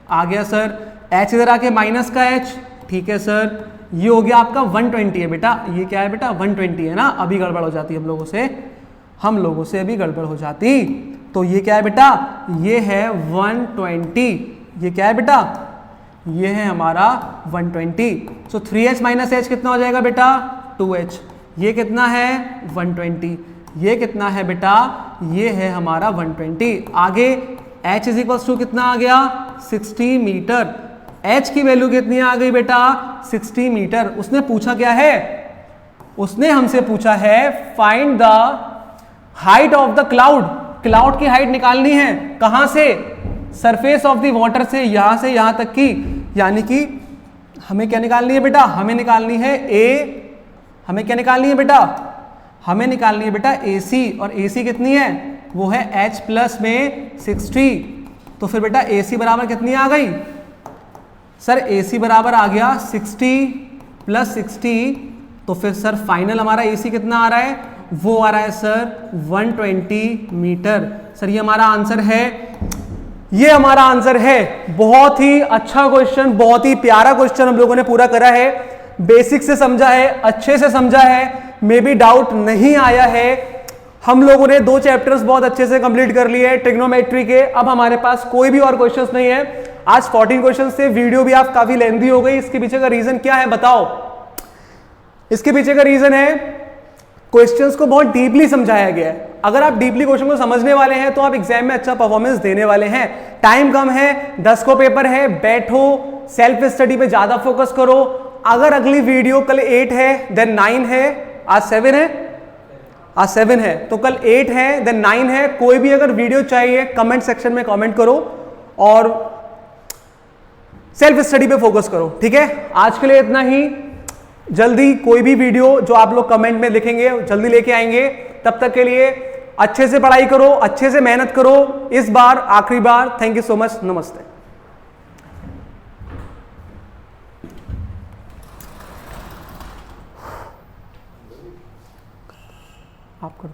आ गया सर, h इधर आके माइनस का h। ठीक है सर, ये हो गया आपका 120 है बेटा, ये क्या है बेटा 120 है ना। अभी गड़बड़ हो जाती हम लोगों से अभी गड़बड़ हो जाती। तो ये क्या है बेटा, ये है 120। ये क्या है बेटा, ये है हमारा 120। सो 3h माइनस h कितना हो जाएगा बेटा, 2h। ये कितना है 120, ये कितना है बेटा, ये है हमारा 120। आगे h इज इक्वल्स टू कितना आ गया, 60 मीटर। h की वैल्यू कितनी आ गई बेटा, 60 मीटर। उसने पूछा क्या है, उसने हमसे पूछा है find the height of the cloud की हाइट निकालनी है। कहां से, सरफेस ऑफ द वाटर से यहां तक की। यानी कि हमें क्या निकालनी है बेटा, हमें निकालनी है हमें क्या निकालनी है बेटा, हमें निकालनी है बेटा AC। और AC कितनी है, वो है h प्लस में 60। तो फिर बेटा AC बराबर कितनी आ गई सर, AC बराबर आ गया 60 प्लस 60। तो फिर सर फाइनल हमारा AC कितना आ रहा है, वो आ रहा है सर 120 मीटर। सर ये हमारा आंसर है, ये हमारा आंसर है। बहुत ही अच्छा क्वेश्चन, बहुत ही प्यारा क्वेश्चन हम लोगों ने पूरा करा है, बेसिक से समझा है, अच्छे से समझा है, मे बी डाउट नहीं आया है। हम लोगों ने 2 चैप्टर्स बहुत अच्छे से कंप्लीट कर लिए हैं ट्रिग्नोमेट्री के। अब हमारे पास कोई भी और क्वेश्चंस नहीं है। आज 14 क्वेश्चंस से वीडियो भी आप काफी लेंथी हो गई। इसके पीछे का रीजन क्या है बताओ, इसके पीछे का रीजन है क्वेश्चंस को बहुत डीपली समझाया गया है। अगर आप डीपली क्वेश्चन को समझने वाले हैं तो आप एग्जाम में अच्छा परफॉर्मेंस देने वाले हैं। टाइम कम है, 10 को पेपर है, बैठो, सेल्फ स्टडी पे ज्यादा फोकस करो। अगर अगली वीडियो कल 8 है देन 9 है, आज 7 है, आज 7 है तो कल 8 है देन 9 है। कोई भी अगर वीडियो चाहिए कमेंट सेक्शन में कमेंट करो और सेल्फ स्टडी पे फोकस करो। ठीक है, आज के लिए इतना ही। जल्दी कोई भी वीडियो जो आप लोग कमेंट में लिखेंगे जल्दी लेके आएंगे। तब तक के लिए अच्छे से पढ़ाई करो, अच्छे से मेहनत करो। इस बार आखिरी बार, थैंक यू सो मच, नमस्ते। आप करो।